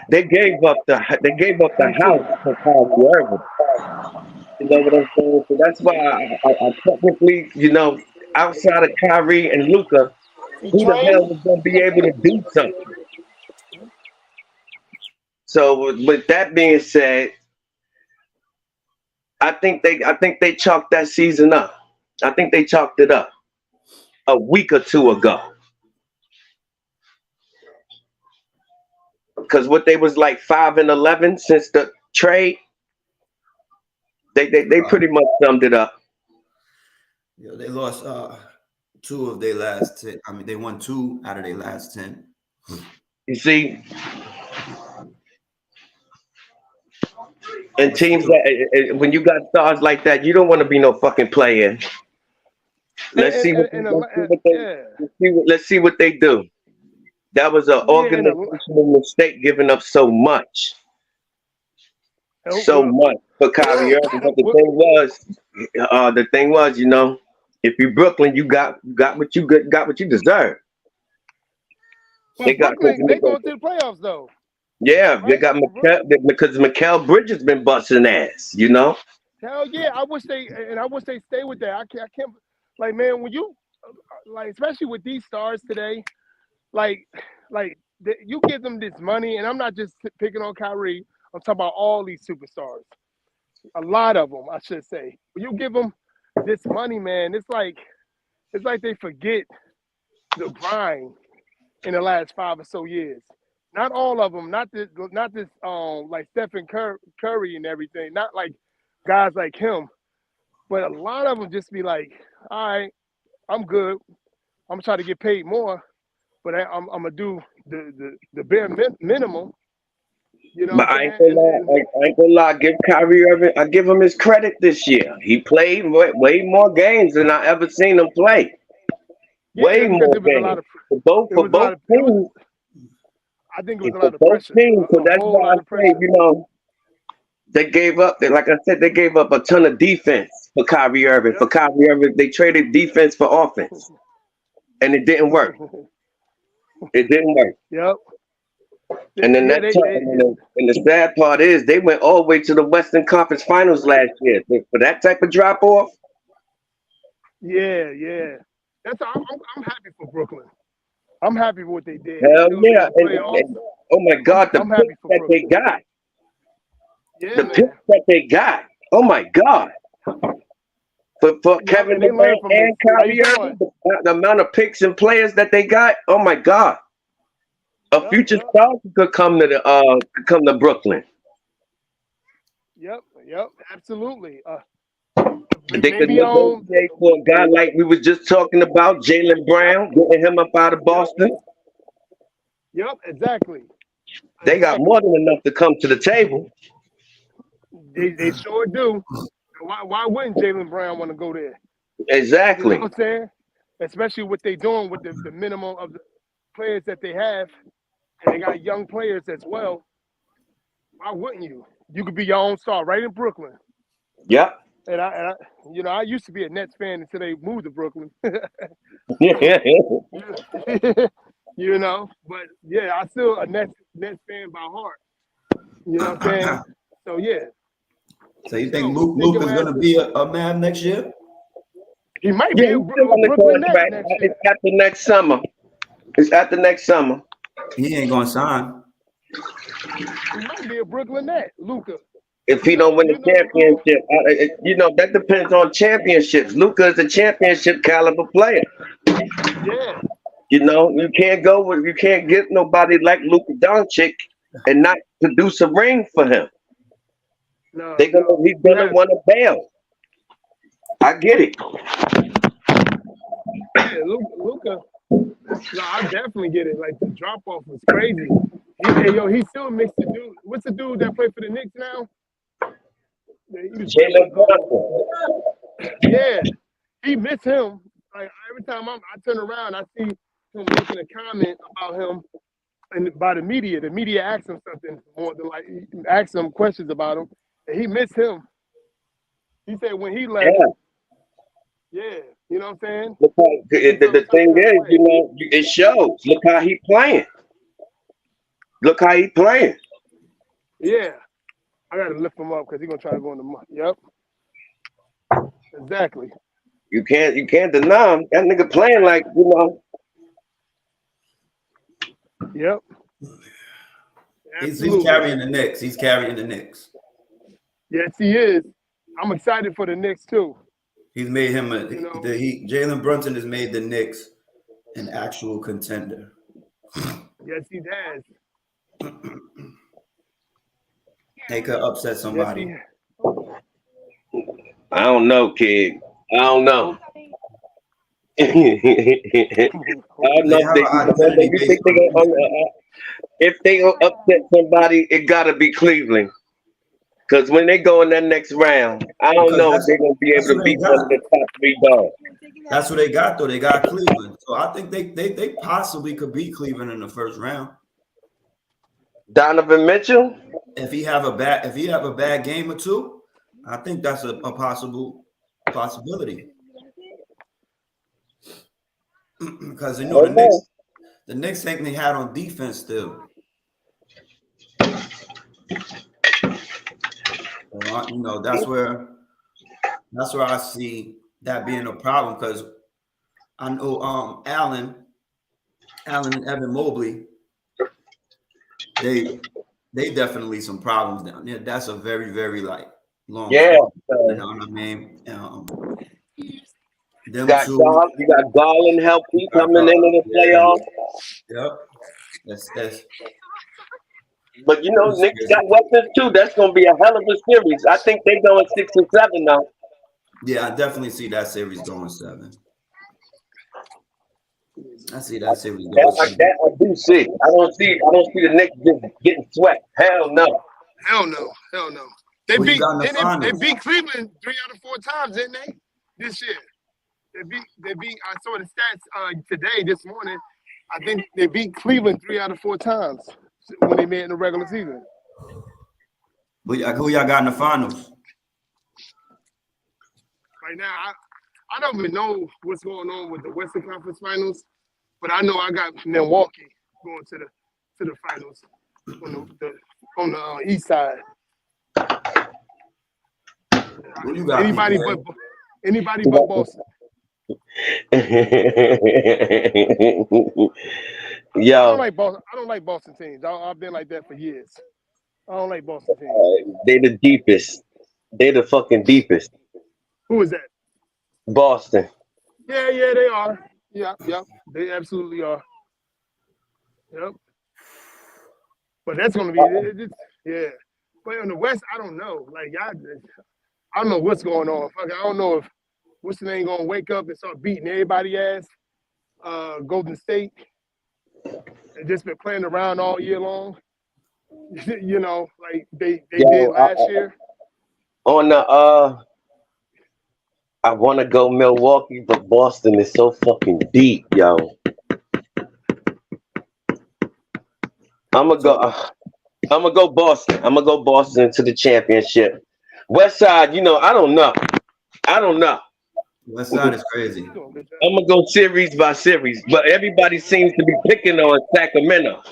they gave up the house for Kyrie Irving. You know what I'm saying? So that's why I technically, outside of Kyrie and Luka, who the hell was going to be able to do something? So with that being said, I think they chalked that season up. I think they chalked it up a week or two ago. Because what they was like 5-11 since the trade, they pretty much summed it up. Yeah, they lost 2 of their last 10. I mean, they won 2 out of their last 10. You see, and teams that when you got stars like that, you don't want to be no fucking player. Let's see what they do. That was an organizational mistake, giving up so much for Kyrie Irving. But the thing was, you know, if you Brooklyn, you got what you deserve. They going to the playoffs though. Yeah, right? They got because Mikal Bridges been busting ass, you know. Hell yeah, I wish they stay with that. I can't like, man, when you like, especially with these stars today, like you give them this money, and I'm not just picking on Kyrie. I'm talking about all these superstars. A lot of them, I should say. When you give them this money, man, it's like they forget the grind in the last 5 or so years. Not all of them, not this like Stephen Curry and everything, not like guys like him, but a lot of them just be like, all right, I'm good. I'm trying to get paid more, but I'm gonna do the bare minimum. You know, but I ain't gonna lie. Give Kyrie Irving, I give him his credit this year. He played way more games than I ever seen him play. Yeah, way more games for both teams. I think it was a lot of pressure. Teams, so that's why I say, you know, they gave up. Like I said, they gave up a ton of defense for Kyrie Irving. Yep. For Kyrie Irving, they traded defense for offense, and it didn't work. It didn't work. Yep. And then and the sad part is they went all the way to the Western Conference Finals last year for that type of drop off. Yeah. That's I'm happy for Brooklyn. I'm happy with what they did. Hell yeah! And, oh my God, the picks that they got. Yeah, the picks that they got. Oh my God. For Kevin Durant and Kyrie Irving, the amount of picks and players that they got. Oh my God. A future star could come to Brooklyn. Yep, absolutely. They could negotiate for a guy like we was just talking about, Jaylen Brown, getting him up out of Boston. Yep, exactly. They got more than enough to come to the table. They sure do. Why wouldn't Jaylen Brown want to go there? Exactly. You know what I'm saying? Especially what they're doing with the minimum of the players that they have. And they got young players as well. Why wouldn't you? You could be your own star right in Brooklyn. Yep. And I you know, I used to be a Nets fan until they moved to Brooklyn. You know, but yeah, I'm still a Nets fan by heart. You know what I'm saying? So yeah. So you think Luke is going to be a Mav next year? He might be a Brooklyn Nets next year. It's after next summer. It's after next summer. He ain't going to sign. He might be a Brooklyn Net, Luka. If he don't win the championship, you know, that depends on championships. Luka is a championship caliber player. Yeah. You know, you can't get nobody like Luka Doncic and not produce a ring for him. No, he's gonna want to bail. I get it. Yeah, Luka. No, I definitely get it. Like the drop off was crazy. He still mixed the dude. What's the dude that played for the Knicks now? Jaylen Brown. Yeah, he missed him. Like every time I turn around, I see him making a comment about him, and by the media. The media asked him something more than like asked him questions about him, and he missed him. He said when he left. Yeah, you know what I'm saying? The thing is, you know, it shows. Look how he playing. Yeah. I got to lift him up because he's going to try to go in the mud. Yep. Exactly. You can't deny him. That nigga playing like, you know. Yep. He's carrying the Knicks. He's carrying the Knicks. Yes, he is. I'm excited for the Knicks too. He's made him Jalen Brunson has made the Knicks an actual contender. Yes, he has. They could upset somebody. Yes, I don't know, kid. I don't know. I don't know if they gonna upset somebody, it gotta be Cleveland. Because when they go in that next round, I don't know if they're gonna be able to beat one of the top 3 dogs. That's what they got though. They got Cleveland, so I think they possibly could beat Cleveland in the first round. Donovan Mitchell. If he have a bad game or two, I think that's a possibility. Because you know the Knicks think they had on defense still. You know that's where I see that being a problem, because I know Allen and Evan Mobley, they definitely some problems down there. That's a very, very long. Yeah, you know what I mean. You got Garland healthy coming into the playoffs. Yep. That's. But you know, Knicks got weapons too. That's gonna be a hell of a series. I think they're going 6 and 7 now. Yeah, I definitely see that series going 7. I see that series going 7. That I do see. I don't see the Knicks just getting swept. Hell no. They beat Cleveland 3 out of 4 times, didn't they? This year. They beat. I saw the stats this morning. I think they beat Cleveland 3 out of 4 times when they met in the regular season. But who y'all got in the finals? Right now, I don't even know what's going on with the Western Conference Finals, but I know I got Milwaukee going to the finals on the east side. What you got? Anybody but Boston. Yo, I don't like Boston teams. I've been like that for years. I don't like Boston teams. They the deepest. They the fucking deepest. Who is that? Boston. Yeah, they are. Yeah, they absolutely are. Yep. But that's gonna be yeah. But in the West, I don't know. Like I don't know what's going on. Fuck, I don't know if what's the name gonna wake up and start beating everybody ass. Golden State. And just been playing around all year long. You know, like they did last year. On the I want to go Milwaukee, but Boston is so fucking deep, yo. I'm gonna go Boston. I'm gonna go Boston to the championship. West Side, you know, I don't know. West Side is crazy. I'm gonna go series by series, but everybody seems to be picking on Sacramento.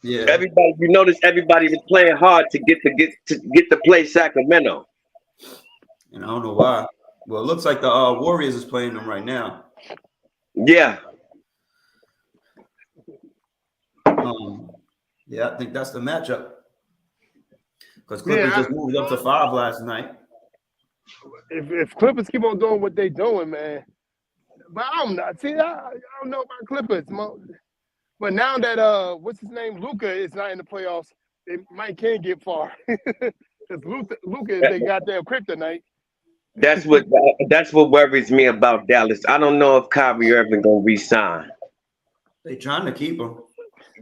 Yeah. Everybody, you notice everybody was playing hard to get to play Sacramento. And I don't know why. Well, it looks like the Warriors is playing them right now. Yeah. Yeah, I think that's the matchup. Because Clippers just moved up to 5 last night. If Clippers keep on doing what they're doing, man. But I don't know. See, I don't know about Clippers. But now that what's his name, Luka is not in the playoffs, they can get far. Because Luka is they got their kryptonite. That's what worries me about Dallas. I don't know if Kyrie Irving gonna resign. They trying to keep him.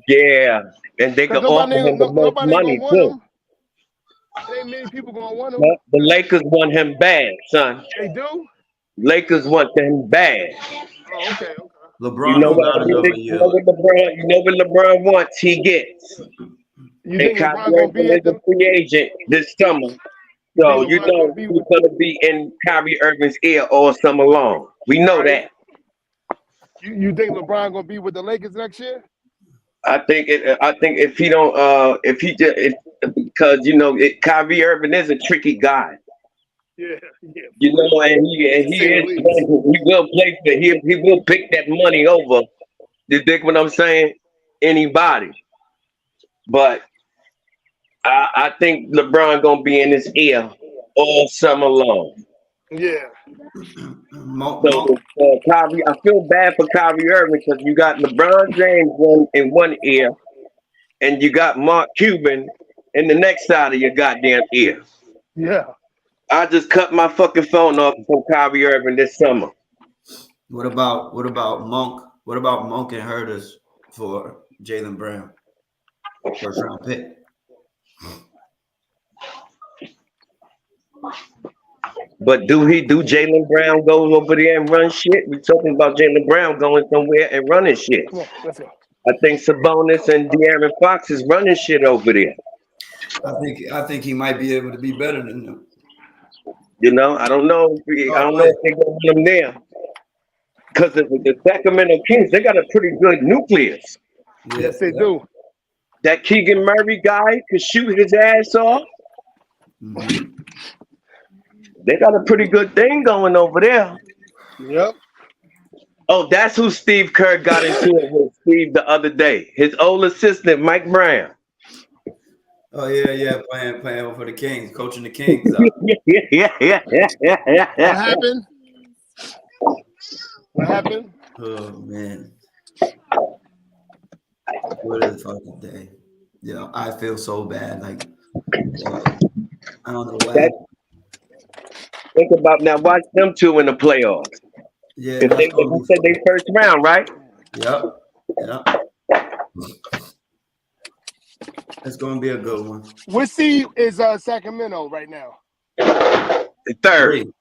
Yeah, and they can offer him the most money too. There ain't many people gonna want him. The Lakers want him bad, son. They do? Lakers want him bad. Oh, okay. LeBron, you know what LeBron wants, he gets. You think Kyrie Irving is a free agent this summer. So you know he's gonna be in Kyrie Irving's ear all summer long. We know that. You think LeBron gonna be with the Lakers next year? I think if he don't, because you know Kyrie Irving is a tricky guy. Yeah. You know, and he will play for he will pick that money over. You dig what I'm saying? Anybody. But I think LeBron gonna be in his ear all summer long. Yeah. So Kyrie, I feel bad for Kyrie Irving because you got LeBron James in one ear, and you got Mark Cuban in the next side of your goddamn ear. Yeah. I just cut my fucking phone off from Kyrie Irving this summer. What about Monk? What about Monk and Hurtis for Jaylen Brown? First round pick. But do Jaylen Brown go over there and run shit? We talking about Jaylen Brown going somewhere and running shit. Come on, let's go. I think Sabonis and De'Aaron Fox is running shit over there. I think he might be able to be better than them. You know, I don't know. If they're gonna run him there. Because the Sacramento Kings, they got a pretty good nucleus. Yes, they do. That Keegan Murray guy could shoot his ass off. Mm-hmm. They got a pretty good thing going over there. Yep. Oh, that's who Steve Kerr got into it with Steve the other day. His old assistant, Mike Brown. Oh yeah, playing for the Kings, coaching the Kings. What happened? What happened? Oh man, what a fucking day! You know, I feel so bad. Like I don't know why. Think about now. Watch them two in the playoffs. Yeah, If they said they first round, right? Yep. It's gonna be a good one. What seed is Sacramento right now? The third.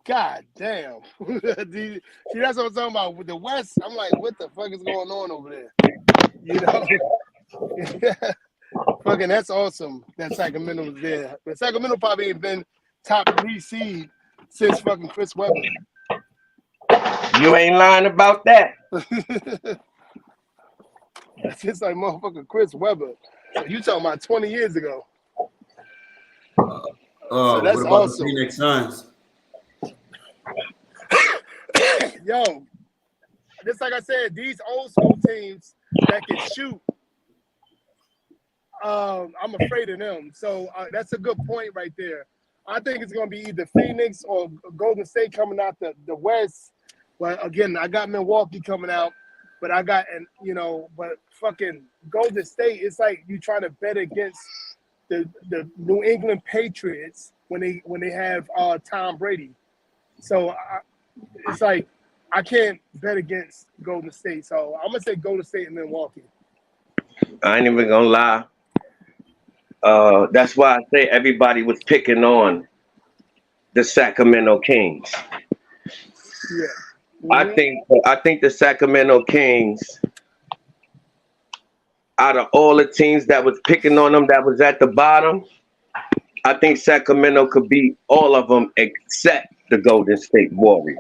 God damn. See, that's what I'm talking about. With the West, I'm like, what the fuck is going on over there? You know? Fucking, that's awesome that Sacramento was there. But Sacramento probably ain't been top 3 seed since fucking Chris Webber. You ain't lying about that. That's just like motherfucking Chris Webber. So you talking about 20 years ago. So that's what about awesome. the Phoenix Suns? Yo, just like I said, these old school teams that can shoot, I'm afraid of them. So that's a good point right there. I think it's going to be either Phoenix or Golden State coming out the West. But again, I got Milwaukee coming out, but I got, but fucking Golden State, it's like you trying to bet against the New England Patriots when they have Tom Brady. So it's like I can't bet against Golden State. So I'm going to say Golden State and Milwaukee. I ain't even gonna lie. That's why I say everybody was picking on the Sacramento Kings. Yeah. Mm-hmm. I think the Sacramento Kings, out of all the teams that was picking on them that was at the bottom, I think Sacramento could beat all of them except the Golden State Warriors.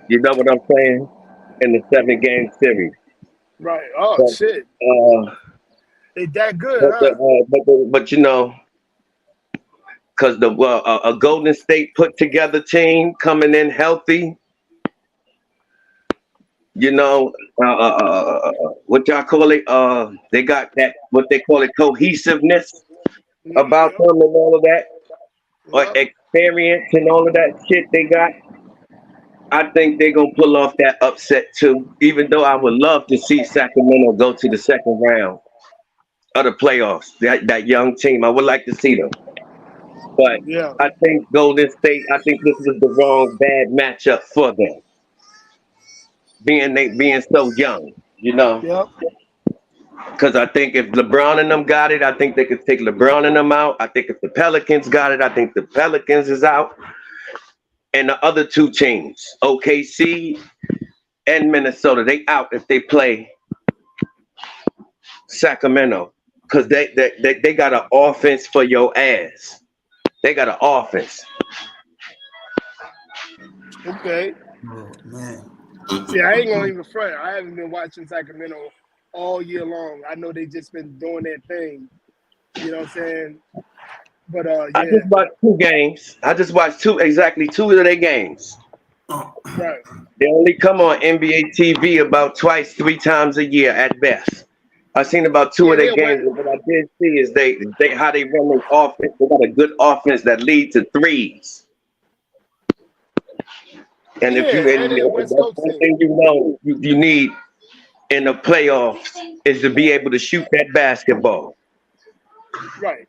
You know what I'm saying? In the 7-game series. Right. Oh, but, shit. They that good, but you know, because a Golden State put together team coming in healthy, you know, what y'all call it? They got that what they call it cohesiveness about them and all of that, or experience and all of that shit they got. I think they're gonna pull off that upset too. Even though I would love to see Sacramento go to the second round of the playoffs. That young team, I would like to see them. But I think Golden State, I think this was the wrong bad matchup for them. Being so young, you know. Yep. Because I think if LeBron and them got it, I think they could take LeBron and them out. I think if the Pelicans got it, I think the Pelicans is out. And the other two teams, OKC and Minnesota, they out if they play Sacramento. Because they got an offense for your ass. They got an offense. Okay. Oh man. See, I ain't gonna even front. I haven't been watching Sacramento all year long. I know they just been doing their thing. You know what I'm saying? But yeah. I just watched 2 games. I just watched exactly 2 of their games. Right. They only come on NBA TV about 2-3 times a year at best. I seen about two of Yeah, their games. And what I did see is they how they run their offense. They got a good offense that leads to threes. And if you yeah, and and then that's West Coast one team. thing you know you need in the playoffs is to be able to shoot that basketball. Right.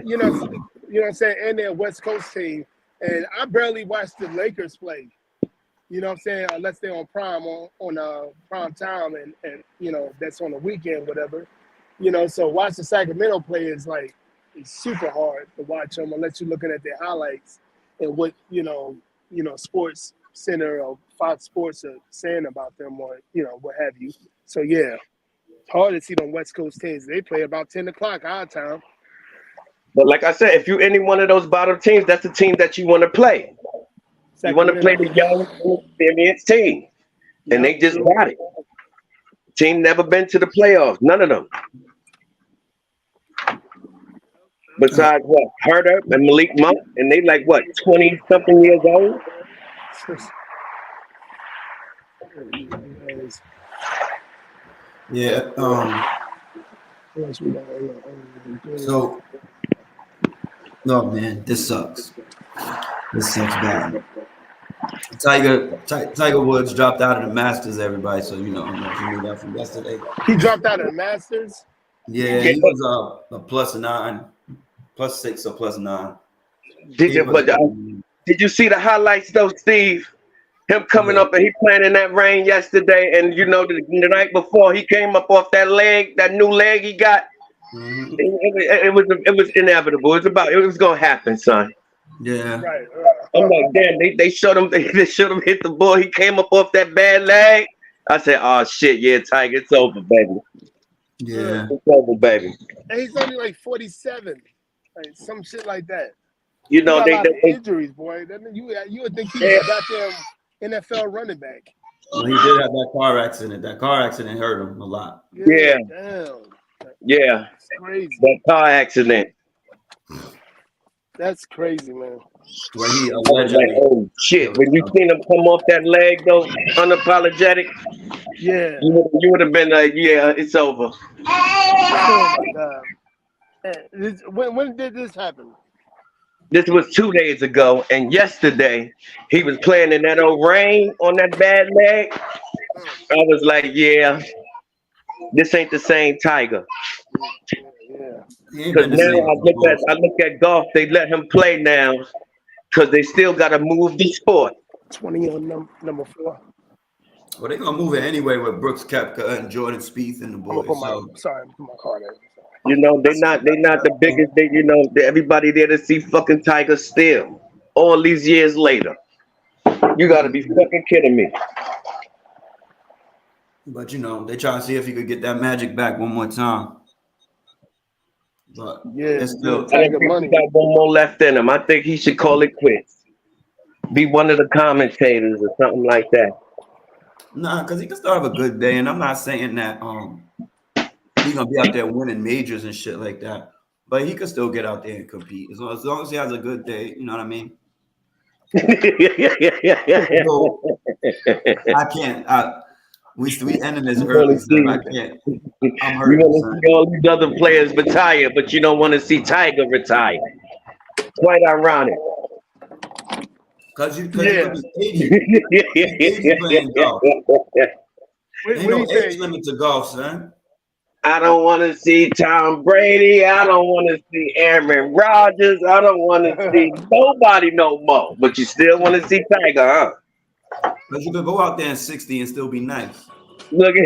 You know what I'm saying? And then West Coast team. And I barely watch the Lakers play. You know what I'm saying? Unless they're on prime time and you know, that's on the weekend, whatever. You know, so watch the Sacramento play is like it's super hard to watch them unless you're looking at their highlights and what, you know, Sports Center or Fox Sports are saying about them or, you know, what have you. So yeah. It's hard to see them West Coast teams. They play about 10 o'clock our time. But like I said, if you're any one of those bottom teams, that's the team that you want to play. You want to play the young, experienced team. And they just got it. Team never been to the playoffs. None of them. Besides what? Herder and Malik Monk. And they like what? 20-something years old? Yeah. So, no, man, this sucks. This sucks bad. Tiger Woods dropped out of the Masters, everybody. So, you know, I don't know if you knew that from yesterday. He dropped out of the Masters? Yeah, he was a +9, +6 or +9. Did you see the highlights though, Steve? Him coming up and he playing in that rain yesterday, and you know the night before he came up off that leg, that new leg he got. Mm-hmm. It was inevitable. It was gonna happen, son. Yeah. Right. I'm like, damn, they showed him they showed him hit the ball. He came up off that bad leg. I said, oh shit, yeah, Tiger, it's over, baby. Yeah. It's over, baby. And he's only like 47. Like some shit like that. You know, he got a lot of they injuries, boy. You would think he was a goddamn NFL running back. Well, he did have that car accident. That car accident hurt him a lot. Yeah. Damn. Yeah. That's crazy. That car accident. That's crazy, man. Where he allegedly. Like, oh shit! When you seen him come off that leg though, unapologetic, yeah, you would have been like, yeah, it's over. Oh my God. When did this happen? This was 2 days ago, and yesterday he was playing in that old rain on that bad leg. I was like, yeah, this ain't the same Tiger. Yeah. Because now I look at golf, they let him play now because they still got to move the sport. 20 on number 4. Well, they're going to move it anyway with Brooks Koepka and Jordan Spieth and the boys. Put my card in. You know, they're not the biggest. Everybody there to see fucking Tiger still. All these years later. You got to be fucking kidding me. But, you know, they try to see if he could get that magic back one more time. But yeah, it's still Tiger money. He got one more left in him. I think he should call it quits. Be one of the commentators or something like that. Nah, because he can still have a good day, and I'm not saying that he's gonna be out there winning majors and shit like that. But he could still get out there and compete as long as he has a good day. You know what I mean? So, I can't. We ending this early, so I can't. I'm hurt. You want to see all these other players retire, but you don't want to see Tiger retire. Quite ironic. Because you could be 80 playing golf. Ain't no age limit to golf, son. I don't want to see Tom Brady. I don't want to see Aaron Rodgers. I don't want to see nobody no more. But you still want to see Tiger, huh? Because you could go out there in 60 and still be nice. Look at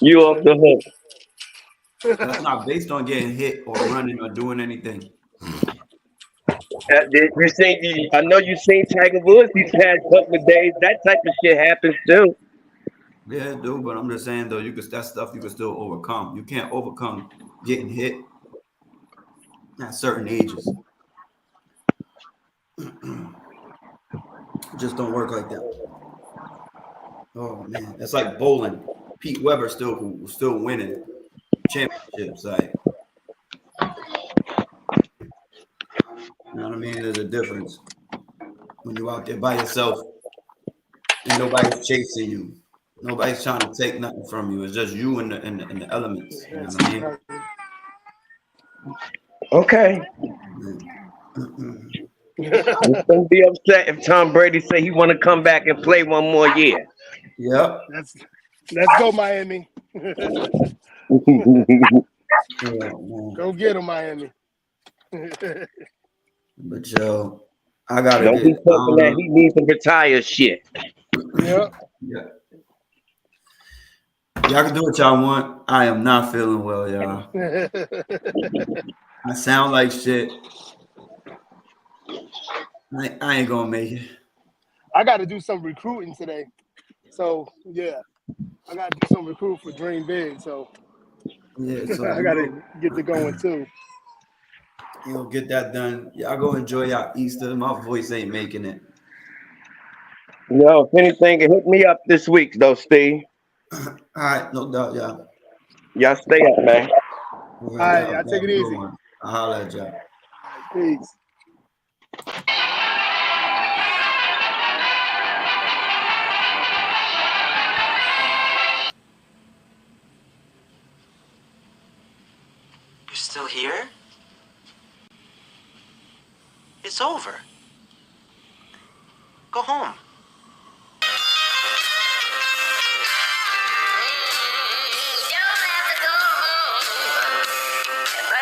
you off the hook. That's not based on getting hit or running or doing anything. I know you've seen Tiger Woods these past couple of days. That type of shit happens too. Yeah, dude, but I'm just saying though, that stuff you can still overcome. You can't overcome getting hit at certain ages. It just don't work like that. Oh man, it's like bowling. Pete Weber still winning championships. Like, you know what I mean? There's a difference. when you're out there by yourself and nobody's chasing you. Nobody's trying to take nothing from you. It's just you and the elements. You know what I mean? Okay. I'm gonna be upset if Tom Brady say he want to come back and play one more year. Yep. Let's go, Miami. Yeah, man. Go get him, Miami. But yo, I gotta Don't be get. talking that he needs to retire shit. Yeah. Yeah. Y'all can do what y'all want. I am not feeling well, y'all. I sound like shit. I ain't gonna make it. I got to do some recruiting today. So, yeah. I got to do some recruit for Dream Big. So, Yeah, so I got to get to going too. you know, get that done. Y'all go enjoy y'all Easter. My voice ain't making it. Yo, if anything, hit me up this week though, Steve. All right, no doubt, y'all. Y'all stay up, man. All right, y'all take it easy. I'll holler at y'all. Peace. You're still here? It's over. Go home.